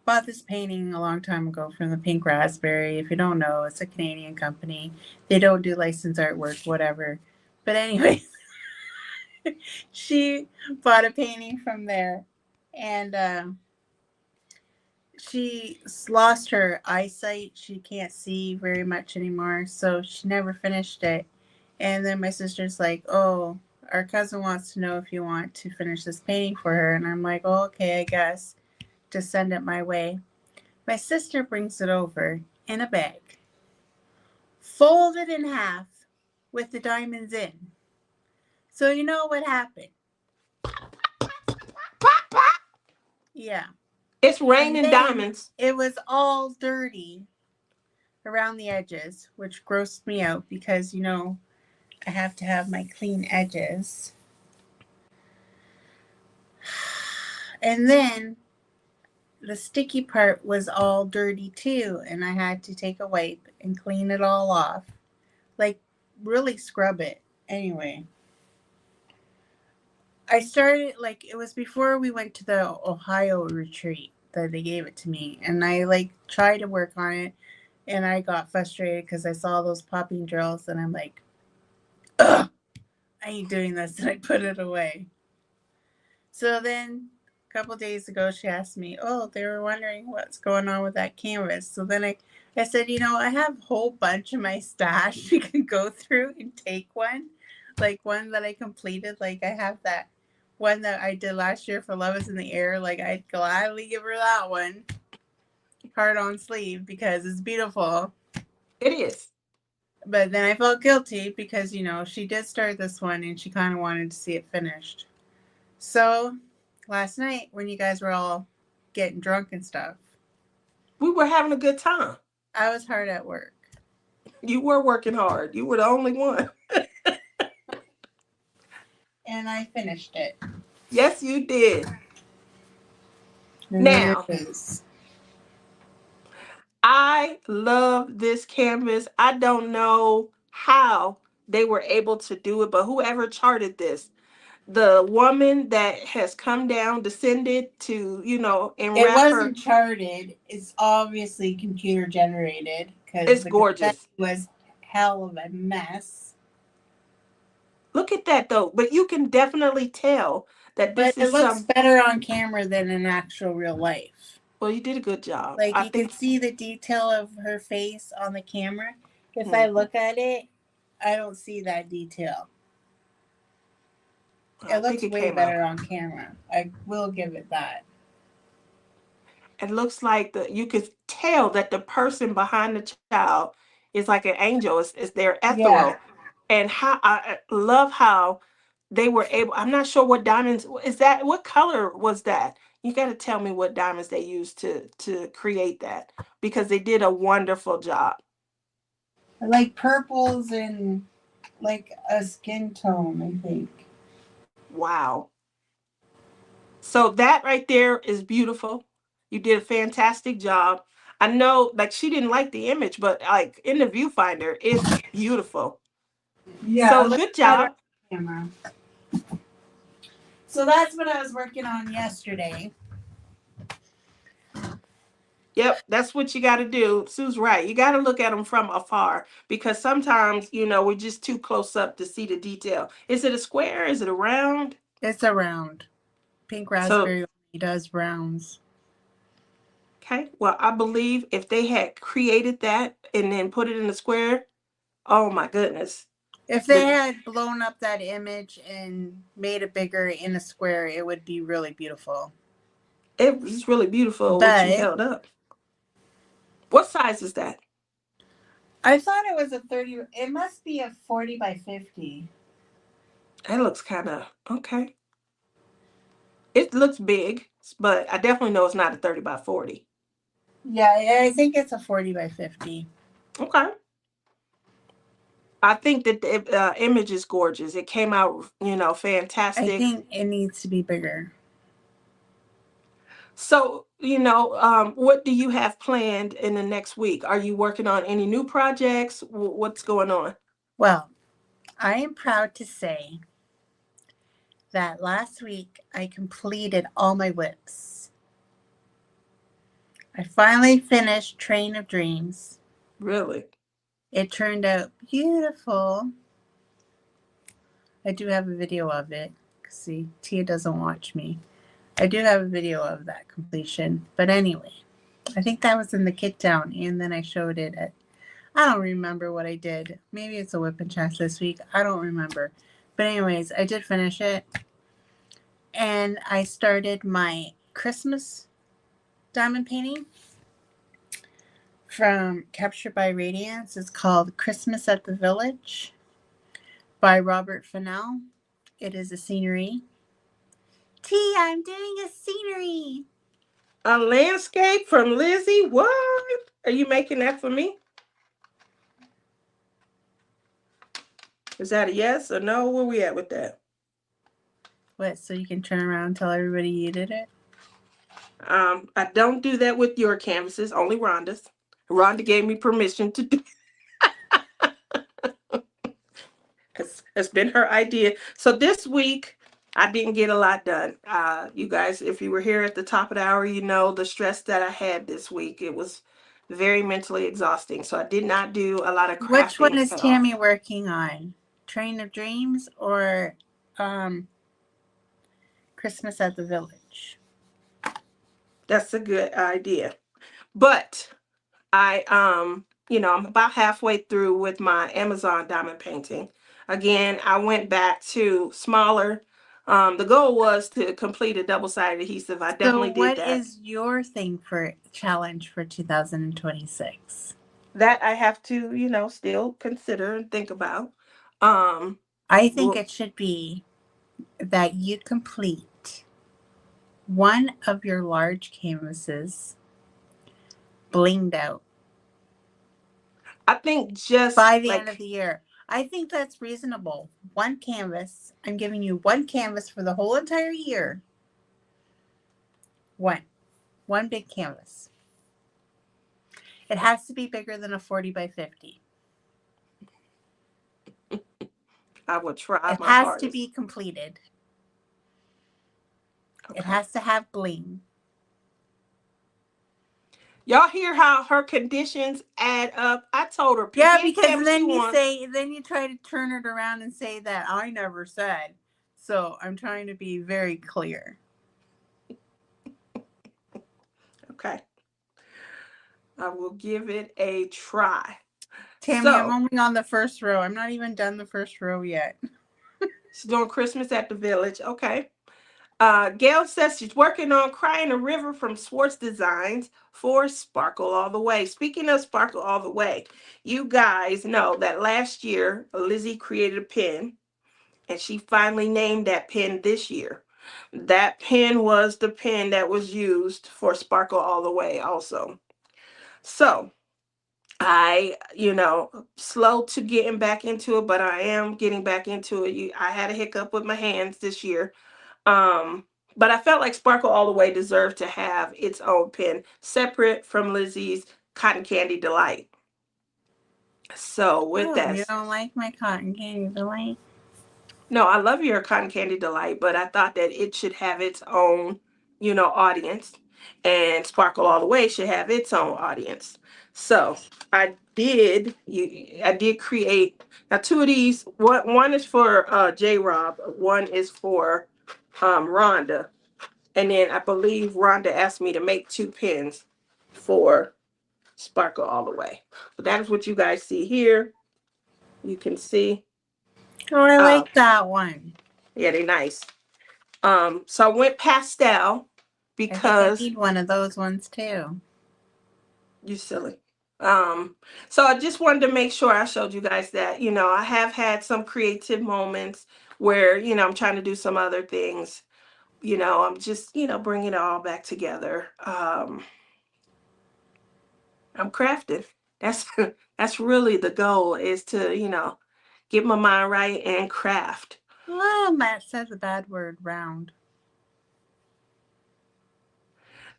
bought this painting a long time ago from the Pink Raspberry. If you don't know, it's a Canadian company. They don't do licensed artwork, whatever. But anyway, she bought a painting from there, and she lost her eyesight. She can't see very much anymore, so she never finished it. And then my sister's like, "Oh, our cousin wants to know if you want to finish this painting for her." And I'm like, "Oh, okay, I guess." To send it my way. My sister brings it over in a bag, folded in half with the diamonds in. So you know what happened? Yeah. It's And raining then diamonds. it was all dirty around the edges, which grossed me out because, I have to have my clean edges. And then the sticky part was all dirty too, and I had to take a wipe and clean it all off. Like, really scrub it. Anyway, I started, like, it was before we went to the Ohio retreat that they gave it to me, and I, like, tried to work on it, and I got frustrated because I saw those popping drills, and I'm like, ugh, I I ain't doing this. And I put it away. So then a couple days ago, she asked me, oh, they were wondering what's going on with that canvas. So then I said, I have a whole bunch of my stash. You can go through and take one. Like one that I completed. Like I have that one that I did last year for Love is in the Air. Like I'd gladly give her that one. Hard on sleeve because it's beautiful. It is. But then I felt guilty because, she did start this one and she kind of wanted to see it finished. So last night when you guys were all getting drunk and stuff, We were having a good time. I was hard at work. You were working hard. You were the only one. And I finished it. Yes, you did. And Now, there it is. I love this canvas. I don't know how they were able to do it, but whoever charted this, the woman that has come down, descended to, It enwrap her, wasn't charted. It's obviously computer generated because it's the confetti gorgeous. was hell of a mess. Look at that though. But you can definitely tell that But this it is looks better on camera than in actual real life. well, you did a good job. Like I you can think see the detail of her face on the camera. If I Mhm. look at it, I don't see that detail. It I think looks it way came out. better on camera. I will give it that. It looks like you could tell that the person behind the child is like an angel. It's their Yeah. ethereal. And how I love how they were able. I'm not sure what diamonds is that. What color was that? You got to tell me what diamonds they used to create that because they did a wonderful job. Like purples and like a skin tone, I think. Wow. So that right there is beautiful. You did a fantastic job. I know, like she didn't like the image, but like in the viewfinder, it's beautiful. Yeah, it So looks good better job. on camera. So that's what I was working on yesterday. Yep, that's what you got to do. Sue's right. You got to look at them from afar because sometimes, we're just too close up to see the detail. Is it a square? Is it a round? It's a round. Pink So, raspberry only does rounds. okay. Well, I believe if they had created that and then put it in a square, oh my goodness. If they The had blown up that image and made it bigger in a square, it would be really beautiful. It was really beautiful what you But held up. What size is that? I thought it was a 30. It must be a 40 by 50. That looks kind of okay. It looks big, but I definitely know it's not a 30 by 40. Yeah, I think it's a 40 by 50. Okay. I think that the image is gorgeous. It came out, I fantastic. think it needs to be bigger. So, what do you have planned in the next week? Are you working on any new projects? What's going on? Well, I am proud to say that last week I completed all my whips. I finally finished Train of Dreams. Really? It turned out beautiful. I do have a video of it. See, Tia doesn't watch me. I do have a video of that completion. But anyway, I think that was in the kit down, and then I showed it at, I don't remember what I did. Maybe it's a whip and chest this week. I don't remember. But anyways, I did finish it. And I started my Christmas diamond painting from Captured by Radiance. It's called Christmas at the Village by Robert Fennell. It is a scenery. T, I'm doing a scenery. A landscape from Lizzie? What? Are you making that for me? Is that a yes or no? Where we at with that? What, so you can turn around and tell everybody you did it? I don't do that with your canvases, only Rhonda's. Rhonda gave me permission to do it's been her idea. So this week, I didn't get a lot done. You guys, if you were here at the top of the hour, you know the stress that I had this week. It was very mentally exhausting. So I did not do a lot of Which one crafting is at all. Tammy working on? Train of Dreams or um, Christmas at the Village? That's a good idea. But I'm about halfway through with my Amazon diamond painting. Again, I went back to smaller. The goal was to complete a double-sided adhesive. I So, definitely did what that. is your thing for challenge for 2026? That I have to, still consider and think about. Um, I think well, it should be that you complete one of your large canvases blinged out I think just by the end of like the year. I think that's reasonable. One canvas. I'm giving you one canvas for the whole entire year. One. One big canvas. It has to be bigger than a 40 by 50. I will try It my has to hardest. be completed. It Okay. has to have bling. Y'all hear how her conditions add up? I told her pick Yeah, any because canvas you then you want. say, then you try to turn it around and say that I never said. So I'm trying to be very clear. Okay. I will give it a try. Tammy, I'm So only on the first row. I'm not even done the first row yet. she's doing Christmas at the Village. Okay. Gail says she's working on Crying a River from Swartz Designs for Sparkle All the Way. Speaking of Sparkle All the Way, you guys know that last year Lizzie created a pen and she finally named that pen this year. That pen was the pen that was used for Sparkle All the Way also. So slow to getting back into it, but I am getting back into it. I had a hiccup with my hands this year. Um, but I felt like Sparkle All the Way deserved to have its own pen, separate from Lizzie's Cotton Candy Delight. So with Oh, you that, don't like my cotton candy delight? no, I love your Cotton Candy Delight, but I thought that it should have its own, audience, and Sparkle All the Way should have its own audience. So I did create now two of these. One is for J Rob, one is for Rhonda, and then I believe Rhonda asked me to make two pins for Sparkle All the Way. But that is what you guys see here. You can see. Oh, I Uh, like that one. yeah, they're nice. So I went pastel I think I because need one of those ones too. you silly. Um, so I just wanted to make sure I showed you guys that, I have had some creative moments where, I'm trying to do some other things. I'm just, bringing it all back together. I'm crafting. That's that's really the goal is to, get my mind right and craft. Oh, Matt says a bad word, round.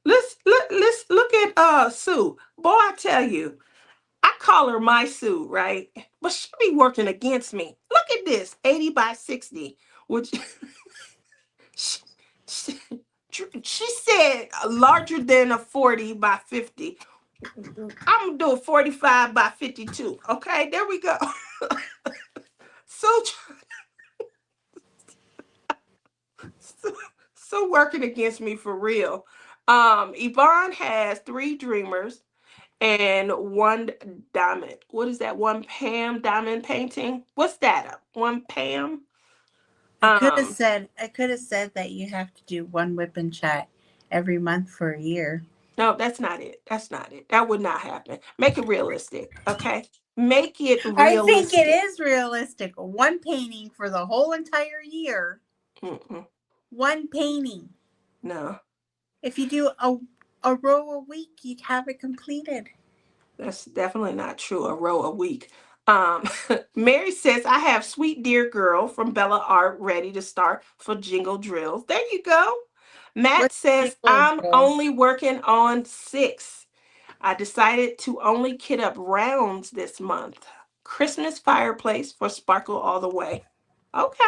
Let's look at Sue. Boy, I tell you, I call her my Sue, right? But she be working against me. Look at this, 80 by 60, which she, she, she said larger than a 40 by 50. I'm gonna do a 45 by 52. Okay, there we go. So so, so working against me for real. Yvonne has three dreamers and one diamond. What is that? One Pam diamond painting? What's that? One Pam? Um, I could have said that you have to do one whip and chat every month for a year. no, that's not it. That's not it. That would not happen. Make it realistic, okay? Make it I think it realistic. is realistic. One painting for the whole entire year. Mm-mm, One painting. no. If you do a row a week, you'd have it completed. That's definitely not true. A row a week. Um, Mary says, I have Sweet Dear Girl from Bella Art ready to start for Jingle Drills. There you go. Matt What's says, single I'm drills? only working on 6. I decided to only kit up rounds this month. Christmas fireplace for Sparkle All the Way. Okay.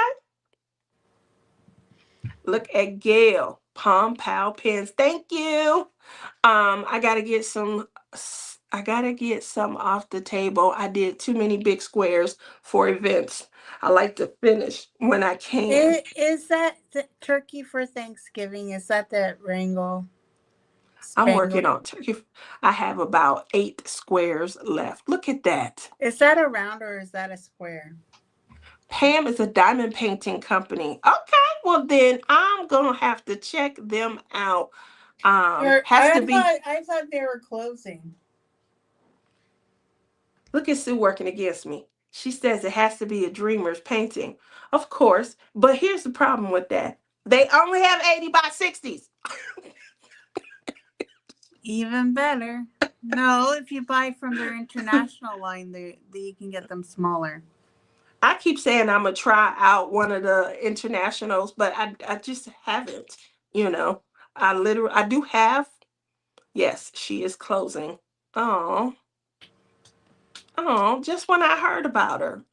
Look at Gail. Palm Pow pens. Thank you. I gotta get some I gotta get some off the table. I did too many big squares for events. I like to finish when I can. Is that the turkey for Thanksgiving? Is that the Wrangle I'm Spangler? working on turkey. I have about 8 squares left. Look at that. Is that a round or is that a square? Pam is a diamond painting company. Okay, well then I'm gonna have to check them out. Or Has to be. I thought they were closing. Look at Sue working against me. She says it has to be a dreamer's painting. Of course, but here's the problem with that. They only have 80 by 60s. Even better. No, if you buy from their international line, you can get them smaller. I keep saying I'm gonna try out one of the internationals, but I just haven't. You know, I do have. Yes, she is closing. Oh, oh, just when I heard about her.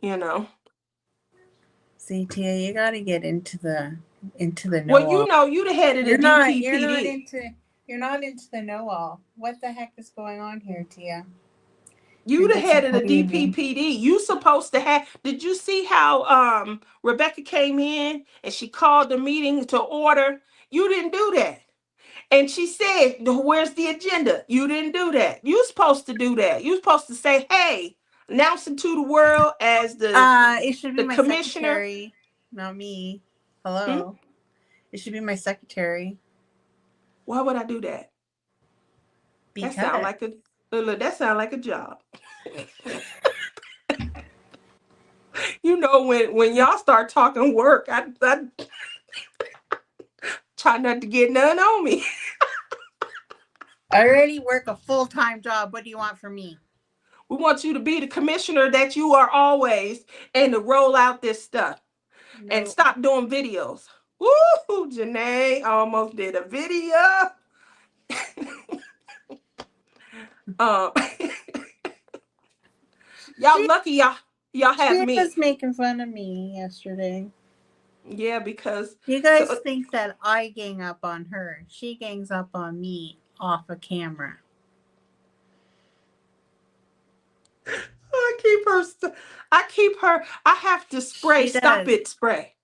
See, Tia, you got to get into the Well, know all. you the head of the You're not DPPD. into the know all. What the heck is going on here, Tia? You You're the head of the disappointing me. DPPD. You supposed to have. Did you see how Rebecca came in and she called the meeting to order? You didn't do that. And she said, "Where's the agenda?" You didn't do that. You supposed to do that. You supposed to say, "Hey, announcing to the world as It should be the my commissioner." secretary, not me. Hmm? Hello. It should be my secretary Why would I do that? That sound because like a look. That sound like a job. When y'all start talking work, I try not to get none on me. I already work a full-time job. What do you want from me? We want you to be the commissioner that you are always, and to roll out this stuff and No. stop doing videos. Woo, Janae almost did a video. Um, y'all She lucky y'all have she me. was making fun of me yesterday. Yeah, because You guys so think that I gang up on her. She gangs up on me off of camera. I keep her. I keep her. I have to spray. She Stop does. it. Spray.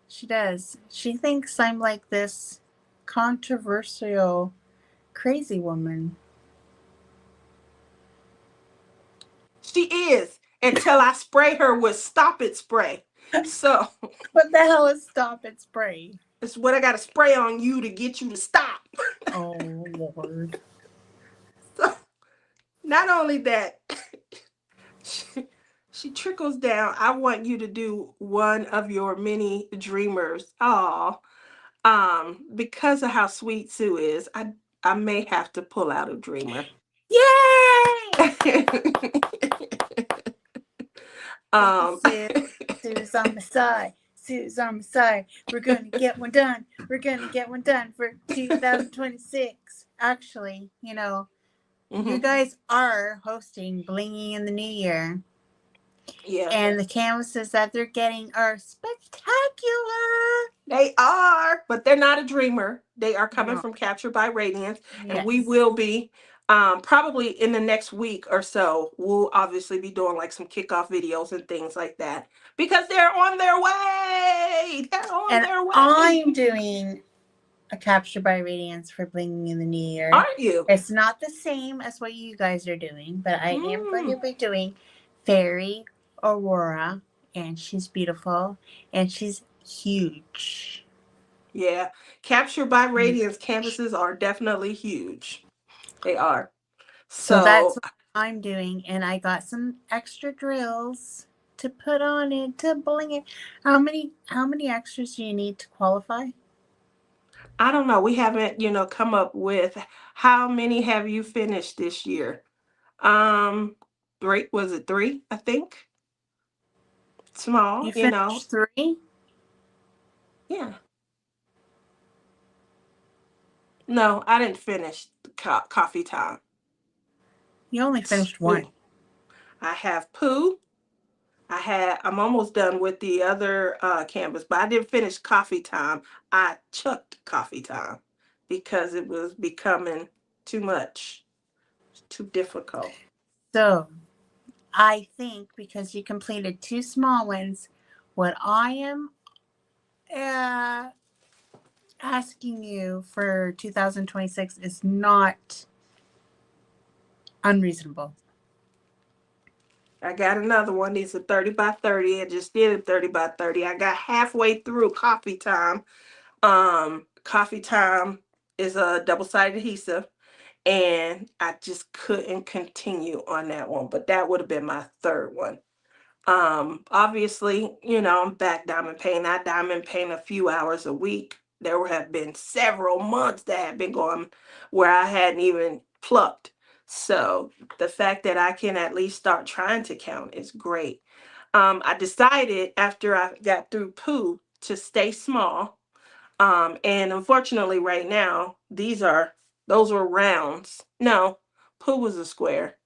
She does. She thinks I'm like this controversial crazy woman. She is until I spray her with stop it spray. So What the hell is stop it spray? it's what I got to spray on you to get you to stop. Oh Lord. So not only that, she, she trickles down. I want you to do one of your many dreamers. Oh, because of how sweet Sue is, I may have to pull out a dreamer. Yay! Look at um, Sue. Sue's on my side. Sue's on my side. We're gonna get one done. We're gonna get one done for 2026. Actually, you mhm, guys are hosting Blinging in the New Year. yeah, And the canvases that they're getting are spectacular. they are, but they're not a dreamer. They are coming No. from Captured by Radiance, and we Yes. will be probably in the next week or so. We'll obviously be doing like some kickoff videos and things like that because they're on their way. They're on And their way. I'm doing a Capture by Radiance for Blinging in the New Year. Aren't you? It's not the same as what you guys are doing, but I am going Mm, to be doing Fairy Aurora, and she's beautiful, and she's huge. yeah, Captured by Radiance canvases are definitely huge. They are. So that's So what I'm doing, and I got some extra drills to put on it to bling it. How many extras do you need to qualify? I don't know. We haven't, come up with how many have you finished this year? Um, Three, was it three? I think small, You finished 3? Yeah. No, I didn't finish coffee time. You only finished 1. Two. I have poo. I'm almost done with the other canvas, but I didn't finish coffee time. I chucked coffee time because it was becoming too much. too difficult? So I think because you completed two small ones, what I am uh, asking you for 2026 is not unreasonable. I got another one. It's a 30 by 30. I just did a 30 by 30. I got halfway through coffee time. Coffee time is a double-sided adhesive, and I just couldn't continue on that one. But that would have been my third one. Obviously, I'm back diamond painting. I diamond paint a few hours a week. There have been several months that have been going where I hadn't even plucked. So the fact that I can at least start trying to count is great. I decided after I got through poo to stay small. And unfortunately right now, those were rounds. No, poo was a square.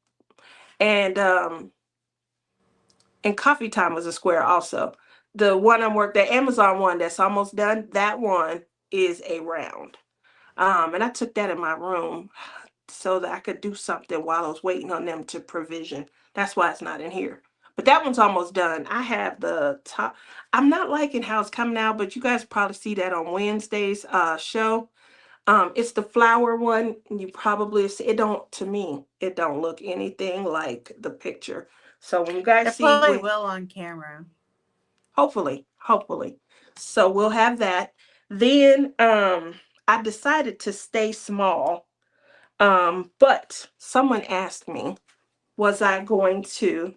And coffee time was a square also. The Amazon one that's almost done, that one is a round. And I took that in my room so that I could do something while I was waiting on them to provision. That's why it's not in here. But that one's almost done. I have the top. I'm not liking how it's coming out, but you guys probably see that on Wednesday's show. It's the flower one. You probably see it. Don't To me, it don't look anything like the picture. So when you guys It see probably when, will on camera. hopefully. So we'll have that. Then I decided to stay small. But someone asked me, was I going to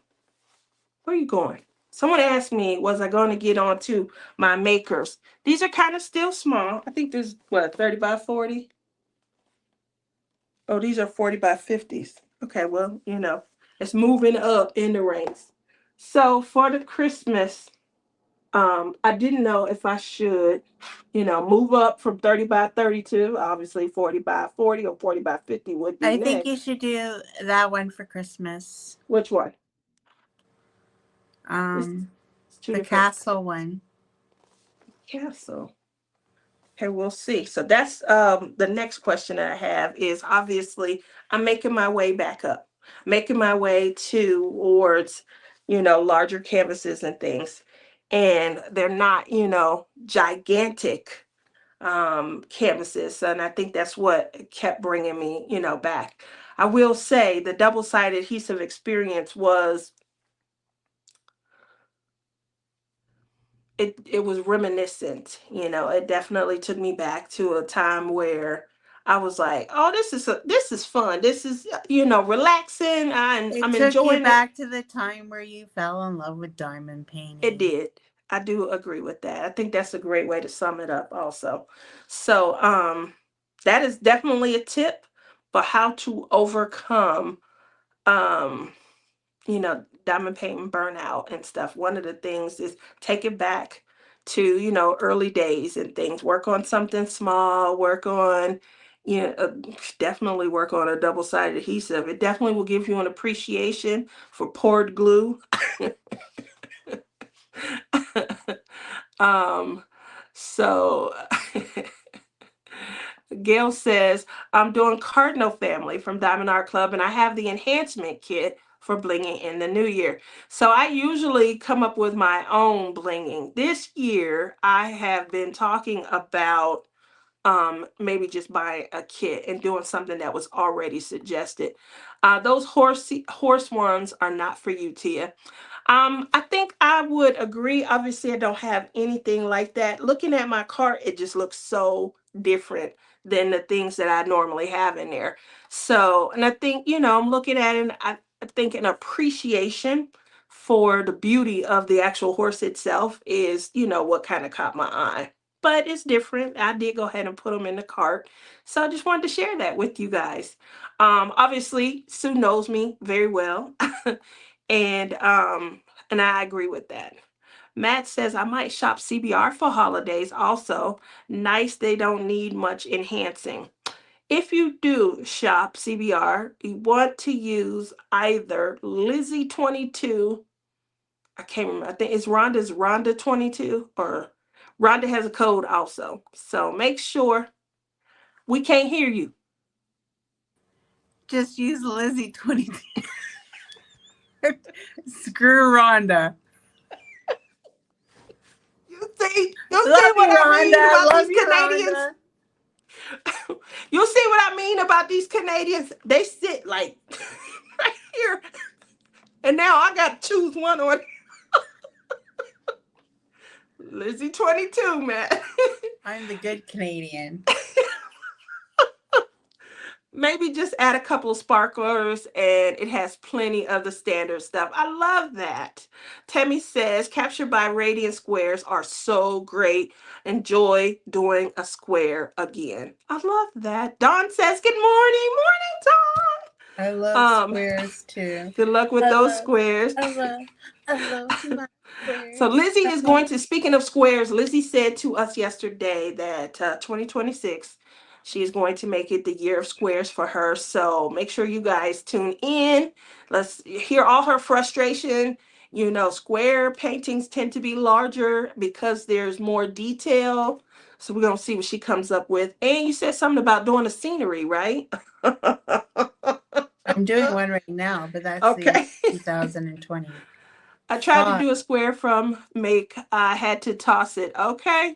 where are you going? Someone asked me, was I going to get onto my makers? These are kind of still small. I think there's what, 30 by 40? Oh, these are 40 by 50s. Okay, well, it's moving up in the ranks. So for the Christmas, I didn't know if I should, move up from 30 by 32. Obviously, 40 by 40 or 40 by 50 would be I think you next. should do that one for Christmas. Which one? It's, Um, it's two the different castle one. castle. Okay, we'll see. So that's the next question that I have is obviously I'm making my way back up, making my way towards, larger canvases and things. And they're not, gigantic canvases. And I think that's what kept bringing me, back. I will say the double-sided adhesive experience was it was reminiscent. It definitely took me back to a time where I was like, oh, this is fun, this is relaxing, I'm It took you enjoying it. back to the time where you fell in love with diamond It painting. did. I do agree with that. I think that's a great way to sum it up also. So that is definitely a tip for how to overcome um diamond painting burnout and stuff. One of the things is take it back to, early days and things. Work on something small, work on, definitely work on a double-sided adhesive. It definitely will give you an appreciation for poured glue. um, so Gail says, I'm doing Cardinal Family from Diamond Art Club, and I have the enhancement kit for blinging in the new year. So I usually come up with my own blinging. This year, I have been talking about maybe just buying a kit and doing something that was already suggested. Those horse ones are not for you, Tia. I think I would agree. Obviously, I don't have anything like that. Looking at my cart, it just looks so different than the things that I normally have in there. So, and I think, I'm looking at it, and I think an appreciation for the beauty of the actual horse itself is, what kind of caught my eye. But it's different. I did go ahead and put them in the cart. So I just wanted to share that with you guys. Obviously, Sue knows me very well. And I agree with that. Matt says I might shop CBR for holidays also. Nice, they don't need much enhancing. If you do shop CBR, you want to use either Lizzie 22. I can't remember. I think it's Rhonda 22, or Rhonda has a code also. So make sure. We can't hear you. just use Lizzie 22. Screw Rhonda. You see what You, I mean Rhonda. about Love these you, Canadians? Rhonda. You see what I mean about these Canadians? They sit like right here. And now I got to choose one on Lizzie 22, man. I'm the good Canadian. Maybe just add a couple of sparklers and it has plenty of the standard stuff. I love that. Tammy says, captured by radiant squares are so great. Enjoy doing a square again. I love that. Dawn says, good morning. Morning, Dawn. I love squares too. Good luck with those squares. I love my squares. So Lizzie is going to, speaking of squares, Lizzie said to us yesterday that 2026, she is going to make it the year of squares for her. So make sure you guys tune in. Let's hear all her frustration. You know, square paintings tend to be larger because there's more detail. So we're going to see what she comes up with. And you said something about doing a scenery, right? I'm doing one right now, but that's okay. the 2020. I tried to do a square from make. I had to toss it. Okay.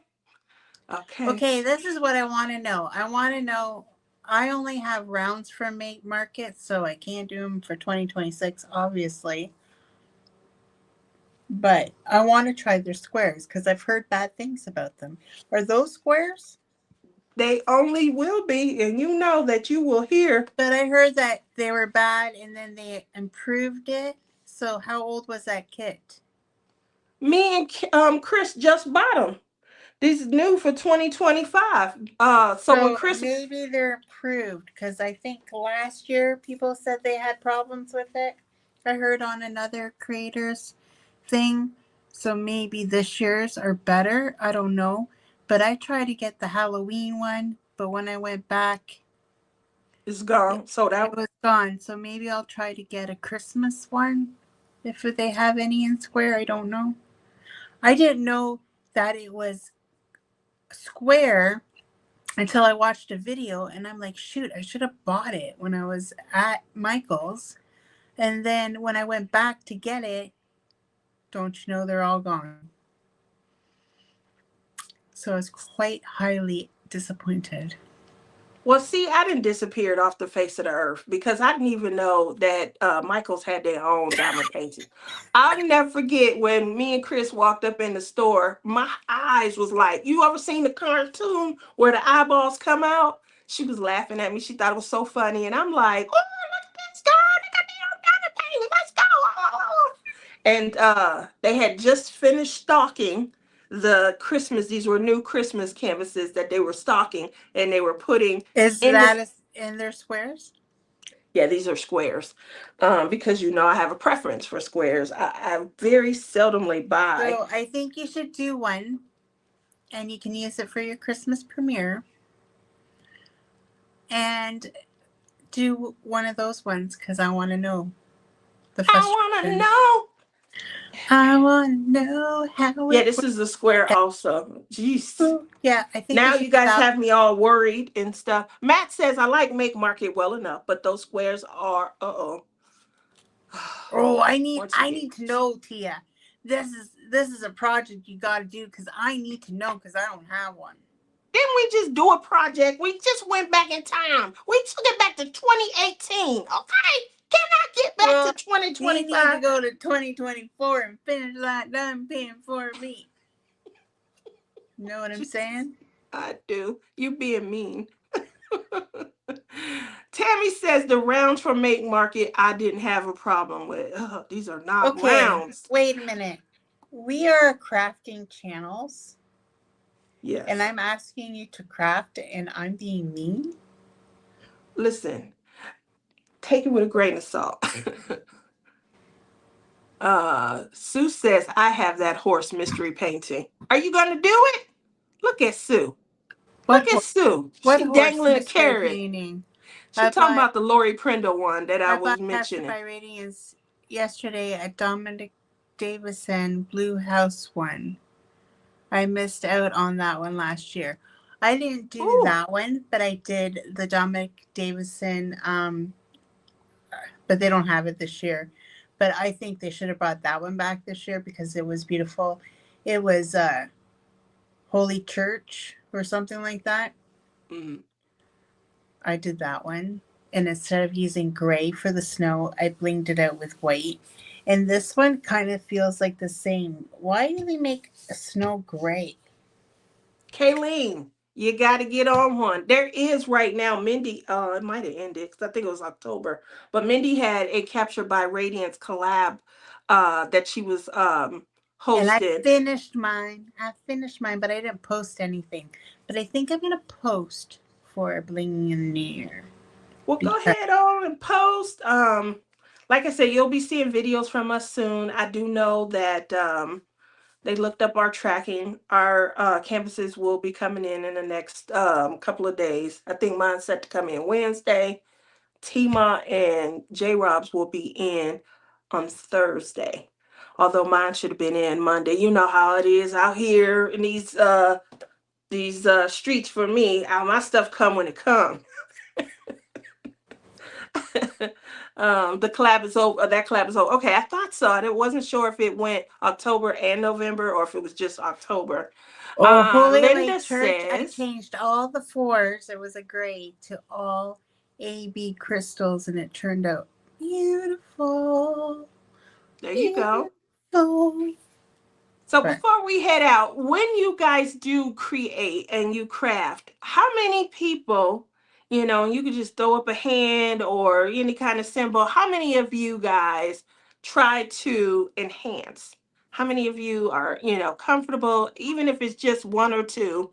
Okay, this is what I want to know. I want to know, I only have rounds for Make Market, so I can't do them for 2026, obviously. But I want to try their squares because I've heard bad things about them. Are those squares? They only will be, and you know that you will hear. But I heard that they were bad and then they improved it. So how old was that kit? Me and Chris just bought them. This is new for 2025. So when Chris, maybe they're improved because I think last year people said they had problems with it. I heard on another creator's thing. So maybe this year's are better. I don't know. But I tried to get the Halloween one, but when I went back, it's gone. So that it was gone. So maybe I'll try to get a Christmas one if they have any in square. I don't know. I didn't know that it was square until I watched a video and I'm like, shoot, I should have bought it when I was at Michael's. And then when I went back to get it, don't you know, they're all gone. So I was quite highly disappointed. Well, see, I didn't disappear off the face of the earth because I didn't even know that Michael's had their own diamond painting. I'll never forget when me and Chris walked up in the store. My eyes was like, you ever seen the cartoon where the eyeballs come out? She was laughing at me. She thought it was so funny. And I'm like, oh, look at this girl. They got their own diamond painting. Let's go. And they had just finished stocking the Christmas. These were new Christmas canvases that they were stocking and they were putting in their squares? Yeah, these are squares. Because you know I have a preference for squares. I very seldomly buy. So I think you should do one and you can use it for your Christmas premiere. And do one of those ones because I want to know the frustration. I want to know. I want to know how. Yeah, this is a square also. Jeez. Yeah, I think now you guys have me all worried and stuff. Matt says I like Make Market well enough, but those squares are Oh, I need to know, Tia. This is a project you got to do because I need to know because I don't have one. Didn't we just do a project? We just went back in time. We took it back to 2018. Okay. Can I get back to 2025? You need to go to 2024 and finish that done paying for me. You know what I'm saying? I do. You being mean. Tammy says the rounds from Make Market I didn't have a problem with. These are not rounds. Wait a minute. We are crafting channels. Yes. And I'm asking you to craft and I'm being mean? Listen. Take it with a grain of salt. Sue says, I have that horse mystery painting. Are you going to do it? Look at Sue. Look at Sue. She's dangling a carrot. Painting? She's talking about the Lori Prindle one that I was mentioning. By Radiance yesterday at Dominic Davison Blue House one. I missed out on that one last year. I didn't do that one, but I did the Dominic Davison but they don't have it this year. But I think they should have brought that one back this year because it was beautiful. It was Holy Church or something like that. Mhm. I did that one. And instead of using gray for the snow, I blinged it out with white. And this one kind of feels like the same. Why do they make a snow gray? Kayleen, you got to get on one. There is right now, Mindy, it might have ended because I think it was October, but Mindy had a Capture by Radiance collab that she was And I hosted. finished mine. I finished mine, but I didn't post anything. But I think I'm gonna post for Blinging in the New Year Well, go because ahead on and post. Like I said, you'll be seeing videos from us soon. I do know that they looked up our tracking. Our canvases will be coming in the next couple of days. I think mine's set to come in Wednesday. Tima and J Rob's will be in on Thursday. Although mine should have been in Monday. You know how it is out here in these streets for me. My stuff come when it comes. The collab is over. That collab is over. Okay, I thought so. I wasn't sure if it went October and November or if it was just October. oh, Holy Light Linda Church, I says, changed all the fours. It was a gray to all AB crystals, and it turned out beautiful, there you go. beautiful. So But before we head out, when you guys do create and you craft, how many people, you could just throw up a hand or any kind of symbol, how many of you guys try to enhance? How many of you are, comfortable, even if it's just one or two?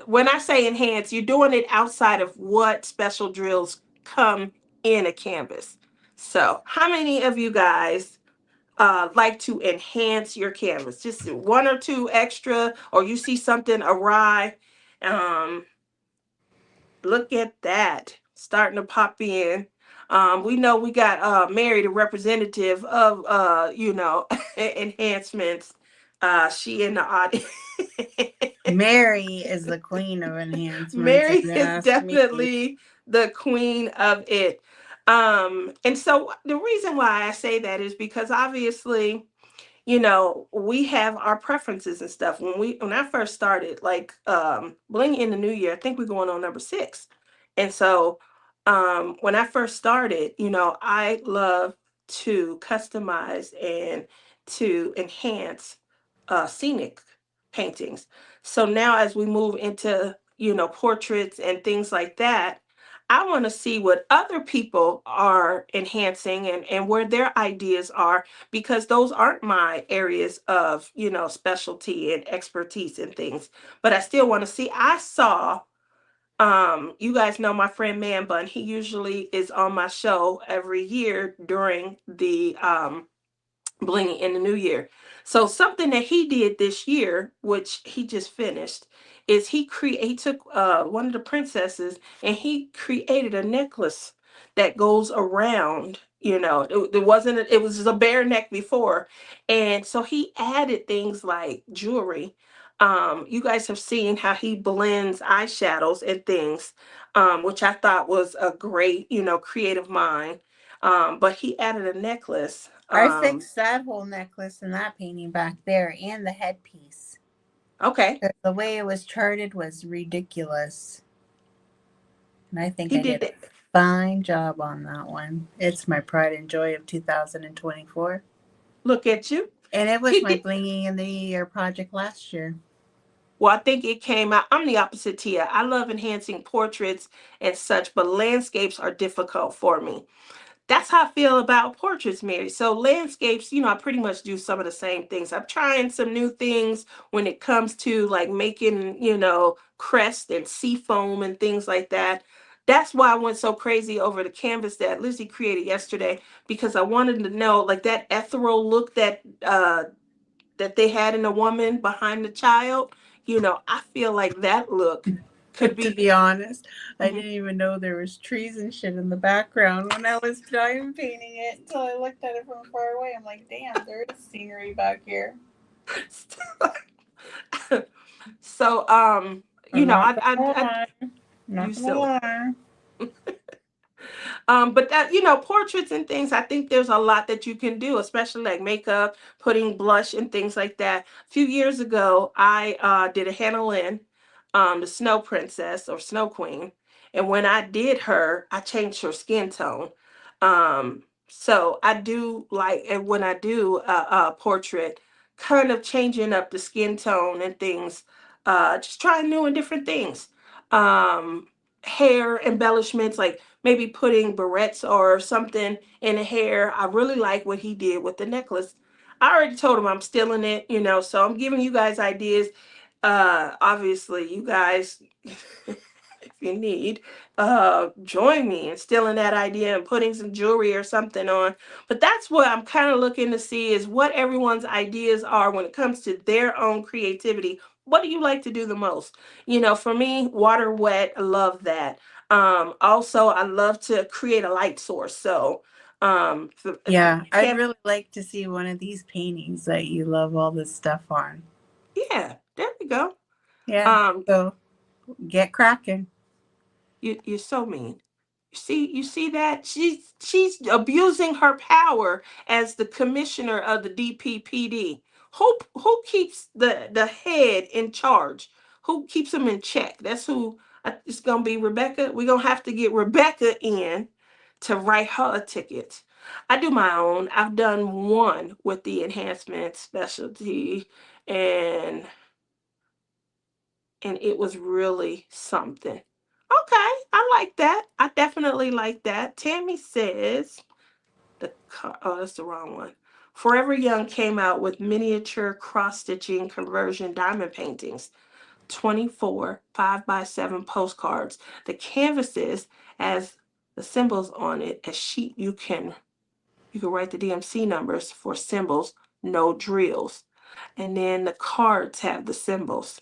When I say enhance, you're doing it outside of what special drills come in a canvas. So, how many of you guys like to enhance your canvas? Just one or two extra, or you see something awry. Um, Look at that starting to pop in. We know we got Mary, the representative of enhancements. She in the audience. Mary is the queen of enhancements, if Mary you is ask me. definitely the queen of it. And so the reason why I say that is because obviously, we have our preferences and stuff. When I first started, like Bling in the New Year, I think we're going on number 6. And so when I first started, I love to customize and to enhance scenic paintings. So now as we move into, portraits and things like that, I want to see what other people are enhancing and where their ideas are, because those aren't my areas of, specialty and expertise and things. But I still want to see. I saw you guys know my friend Man Bun. He usually is on my show every year during the Blinging in the New Year. So something that he did this year, which he just finished, is he took one of the princesses and he created a necklace that goes around. It was just a bare neck before, and so he added things like jewelry. You guys have seen how he blends eyeshadows and things, which I thought was a great, creative mind. But he added a necklace. I fixed that whole necklace and that painting back there and the headpiece. Okay. 'Cause the way it was charted was ridiculous. And I think He I did did a that. fine job on that one. It's my pride and joy of 2024. Look at you. And it was He my did. Blinging in the Year project last year. Well, I think it came out. I'm the opposite, Tia. I love enhancing portraits and such, but landscapes are difficult for me. That's how I feel about portraits, Mary. So landscapes, I pretty much do some of the same things. I'm trying some new things when it comes to like making, crest and sea foam and things like that. That's why I went so crazy over the canvas that Lizzie created yesterday, because I wanted to know like that ethereal look that they had in the woman behind the child. I feel like that look could To be. be honest, I Mhm. didn't even know there was trees and shit in the background when I was diamond painting it until I looked at it from far away. I'm like, damn, there is scenery back here. So I'm not I gonna lie. you Not gonna silly. lie. But that, portraits and things, I think there's a lot that you can do, especially like makeup, putting blush and things like that. A few years ago, I did a Hannah Lynn, the Snow Princess or Snow Queen. And when I did her, I changed her skin tone. So I do like, and when I do a portrait, kind of changing up the skin tone and things, just trying new and different things. Um, Hair embellishments, like maybe putting barrettes or something in the hair. I really like what he did with the necklace. I already told him I'm stealing it, so I'm giving you guys ideas. Obviously, you guys, if you need, join me in stealing that idea and putting some jewelry or something on. But that's what I'm kind of looking to see, is what everyone's ideas are when it comes to their own creativity. What do you like to do the most? For me, water wet, I love that. Also, I love to create a light source. So, if you Yeah, I'd can't, really like to see one of these paintings that you love all this stuff on. yeah, there we go. Yeah, Um, so get cracking. you're so mean. You see that she's abusing her power as the commissioner of the DPPD. Who keeps the head in charge? Who keeps him in check? That's who. It's gonna be Rebecca. We're gonna have to get Rebecca in to write her a ticket. I do my own. I've done one with the enhancement specialty, and it was really something. Okay, I like that. I definitely like that. Tammy says oh, that's the wrong one. Forever Young came out with miniature cross stitching conversion diamond paintings, 24 5x7 postcards. The canvases as the symbols on it, a sheet you can write the DMC numbers for symbols, no drills. And then the cards have the symbols.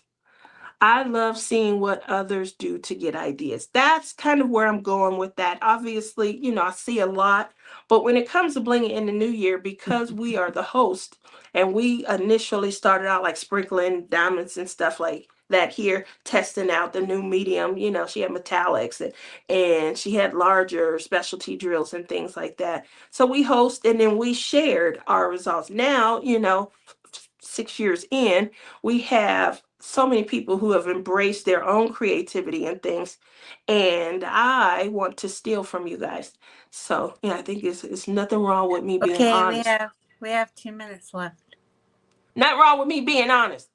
I love seeing what others do to get ideas. That's kind of where I'm going with that. Obviously, I see a lot, but when it comes to blinging in the new year, because we are the host and we initially started out like sprinkling diamonds and stuff like that here, testing out the new medium. She had metallics and she had larger specialty drills and things like that. So we host and then we shared our results. Now, 6 years in, we have so many people who have embraced their own creativity and things, and I want to steal from you guys. So yeah, I think it's nothing wrong with me being Okay, honest. we have 2 minutes left. Not wrong with me being honest.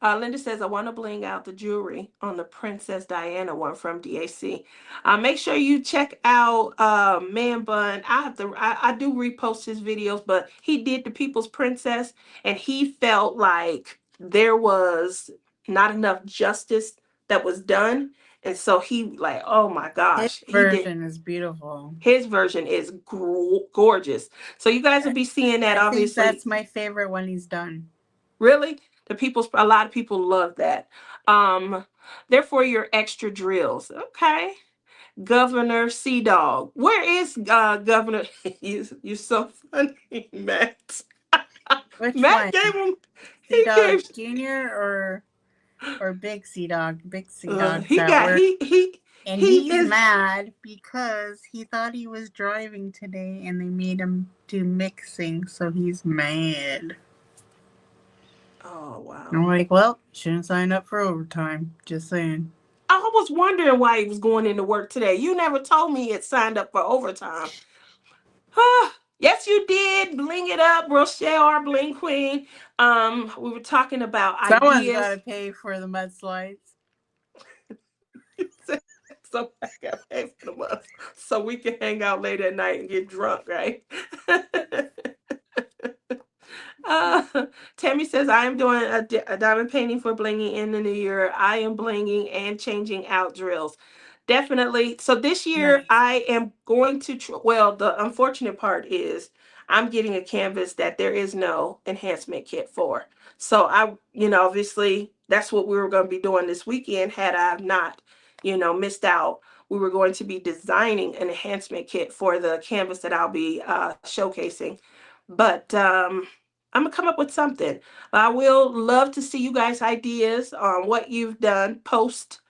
Linda says, I want to bling out the jewelry on the Princess Diana one from DAC. Make sure you check out Man Bun. I do repost his videos, but he did the People's Princess, and he felt like there was not enough justice that was done. And so he like, oh my His gosh, he did. version is beautiful. His version is gorgeous. So you guys will I be seeing that, I think that's obviously. my favorite when he's done. Really? A lot of people love that. Um, Therefore your extra drills. Okay. Governor Sea Dog. Where is Governor? You so funny, Matt. Which Matt one? gave him Sea he Dog gave Junior or Big Sea Dog? Big Sea Dog's he at got work, and he he's is mad because he thought he was driving today, and they made him do mixing, so he's mad. oh I'm wow. like, well, shouldn't sign up for overtime. Just saying. I was wondering why he was going into work today. You never told me it signed up for overtime. Yes, you did. Bling it up, Rochelle, our bling queen. We were talking about Someone's got to ideas. pay for the mudslides. So I got paid for the month, so we can hang out late at night and get drunk, right? Uh, Tammy says, I am doing a diamond painting for blinging in the new year. I am blinging and changing out drills. Definitely. So this year Nice. I am going to, well, the unfortunate part is I'm getting a canvas that there is no enhancement kit for. So obviously that's what we were going to be doing this weekend had I not, missed out. We were going to be designing an enhancement kit for the canvas that I'll be showcasing. But I'm gonna come up with something. I will love to see you guys' ideas on what you've done. Post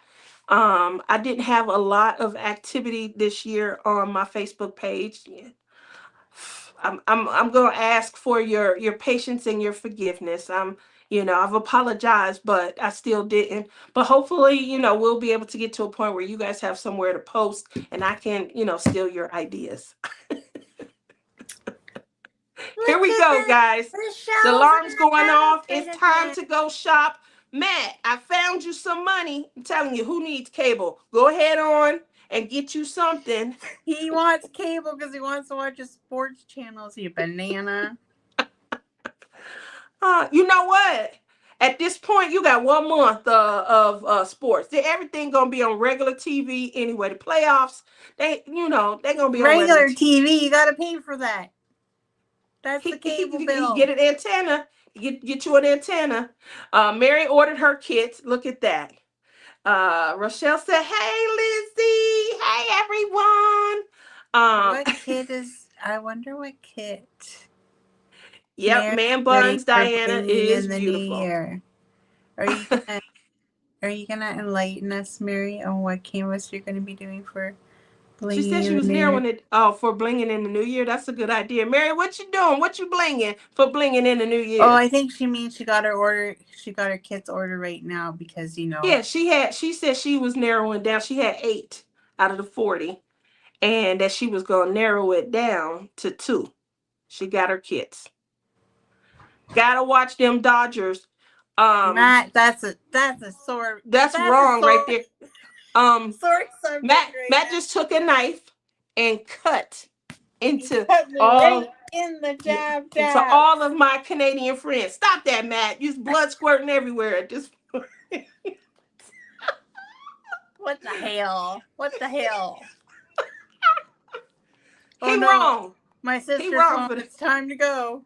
I didn't have a lot of activity this year on my Facebook page. Yeah. I'm gonna ask for your patience and your forgiveness. I've apologized, but I still didn't. But hopefully, we'll be able to get to a point where you guys have somewhere to post and I can, steal your ideas. Here Look we at go, guys. the The shelves alarm's in going the off. house It's time again. to go shop. Matt, I found you some money. I'm telling you, who needs cable? Go ahead on and get you something. He wants cable because he wants to watch his sports channels. You banana. You know what? At this point, you got 1 month of sports. Everything gonna be on regular TV anyway. The playoffs, they're gonna be on regular Regular TV. TV, you gotta pay for that. That's the cable He bill. get an antenna. Get you an antenna. Mary ordered her kits. Look at that. Rochelle said, "Hey, Lizzie. Hey, everyone." What kit is? I wonder what kit. Yep, Mary's man getting buns. for Diana bringing is in the new beautiful. year. Are you gonna Are you gonna enlighten us, Mary, on what canvas you're gonna be doing for She blinging said she in the was new year? narrowing it for blinging in the new year. That's a good idea. Mary, what you doing? What you blinging for blinging in the new Oh, year? I think she means she got her order. She got her kit's order right now because Yeah, she said she was narrowing down. She had 8 out of the 40 and that she was going to narrow it down to 2. She got her kits. Gotta watch them Dodgers. Matt, That's that's a wrong right sore there. Um, sore subject right Matt just now. took a knife and cut He into cut me right all in the yeah, jab to jab. all of my Canadian friends. Stop that, Matt. You's blood squirting everywhere at this point. What the hell? What the hell? Oh He no, wrong. my He sister's wrong home. for that. It's time to go.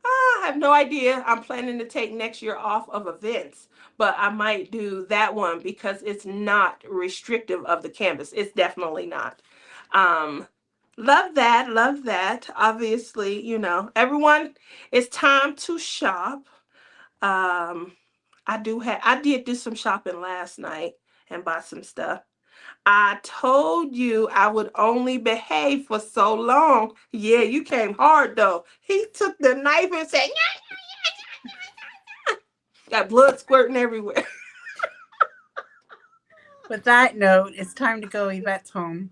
I have no idea. I'm planning to take next year off of events, but I might do that one because it's not restrictive of the canvas. It's definitely not. Um, love that. Love that. Obviously, everyone, it's time to shop. Um, I did do some shopping last night and bought some stuff. I told you I would only behave for so long. Yeah, you came hard though. He took the knife and said, got blood squirting everywhere. With that note, it's time to go. Yvette's home.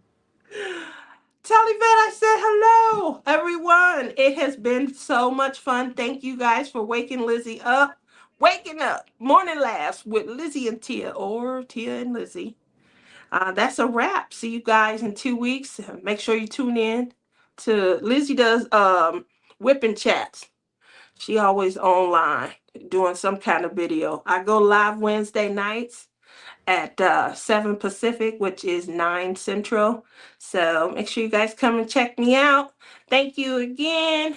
Tell Yvette I said hello, everyone. It has been so much fun. Thank you guys for waking Lizzie up. Waking up. Morning laughs with Lizzie and Tia, or Tia and Lizzie. That's a wrap. See you guys in 2 weeks. Make sure you tune in to Lizzie does whipping chats. She always online doing some kind of video. I go live Wednesday nights at 7 Pacific, which is 9 Central. So make sure you guys come and check me out. Thank you again.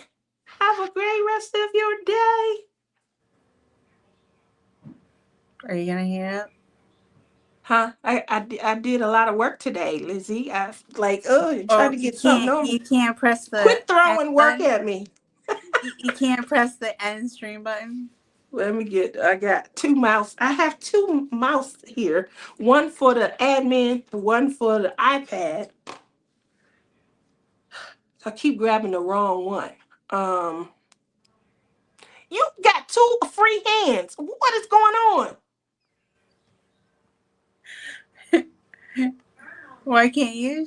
Have a great rest of your day. Are you gonna hang up? Huh? I did a lot of work today, Lizzie. I like, you're trying Oh, to you get something can't. on You me. can't press the Quit end throwing work button. at me. You can't press the end stream button. I got 2 mouse. I have 2 mouse here. One for the admin, one for the iPad. I keep grabbing the wrong one. Um, you got 2 free hands. What is going on? Why can't you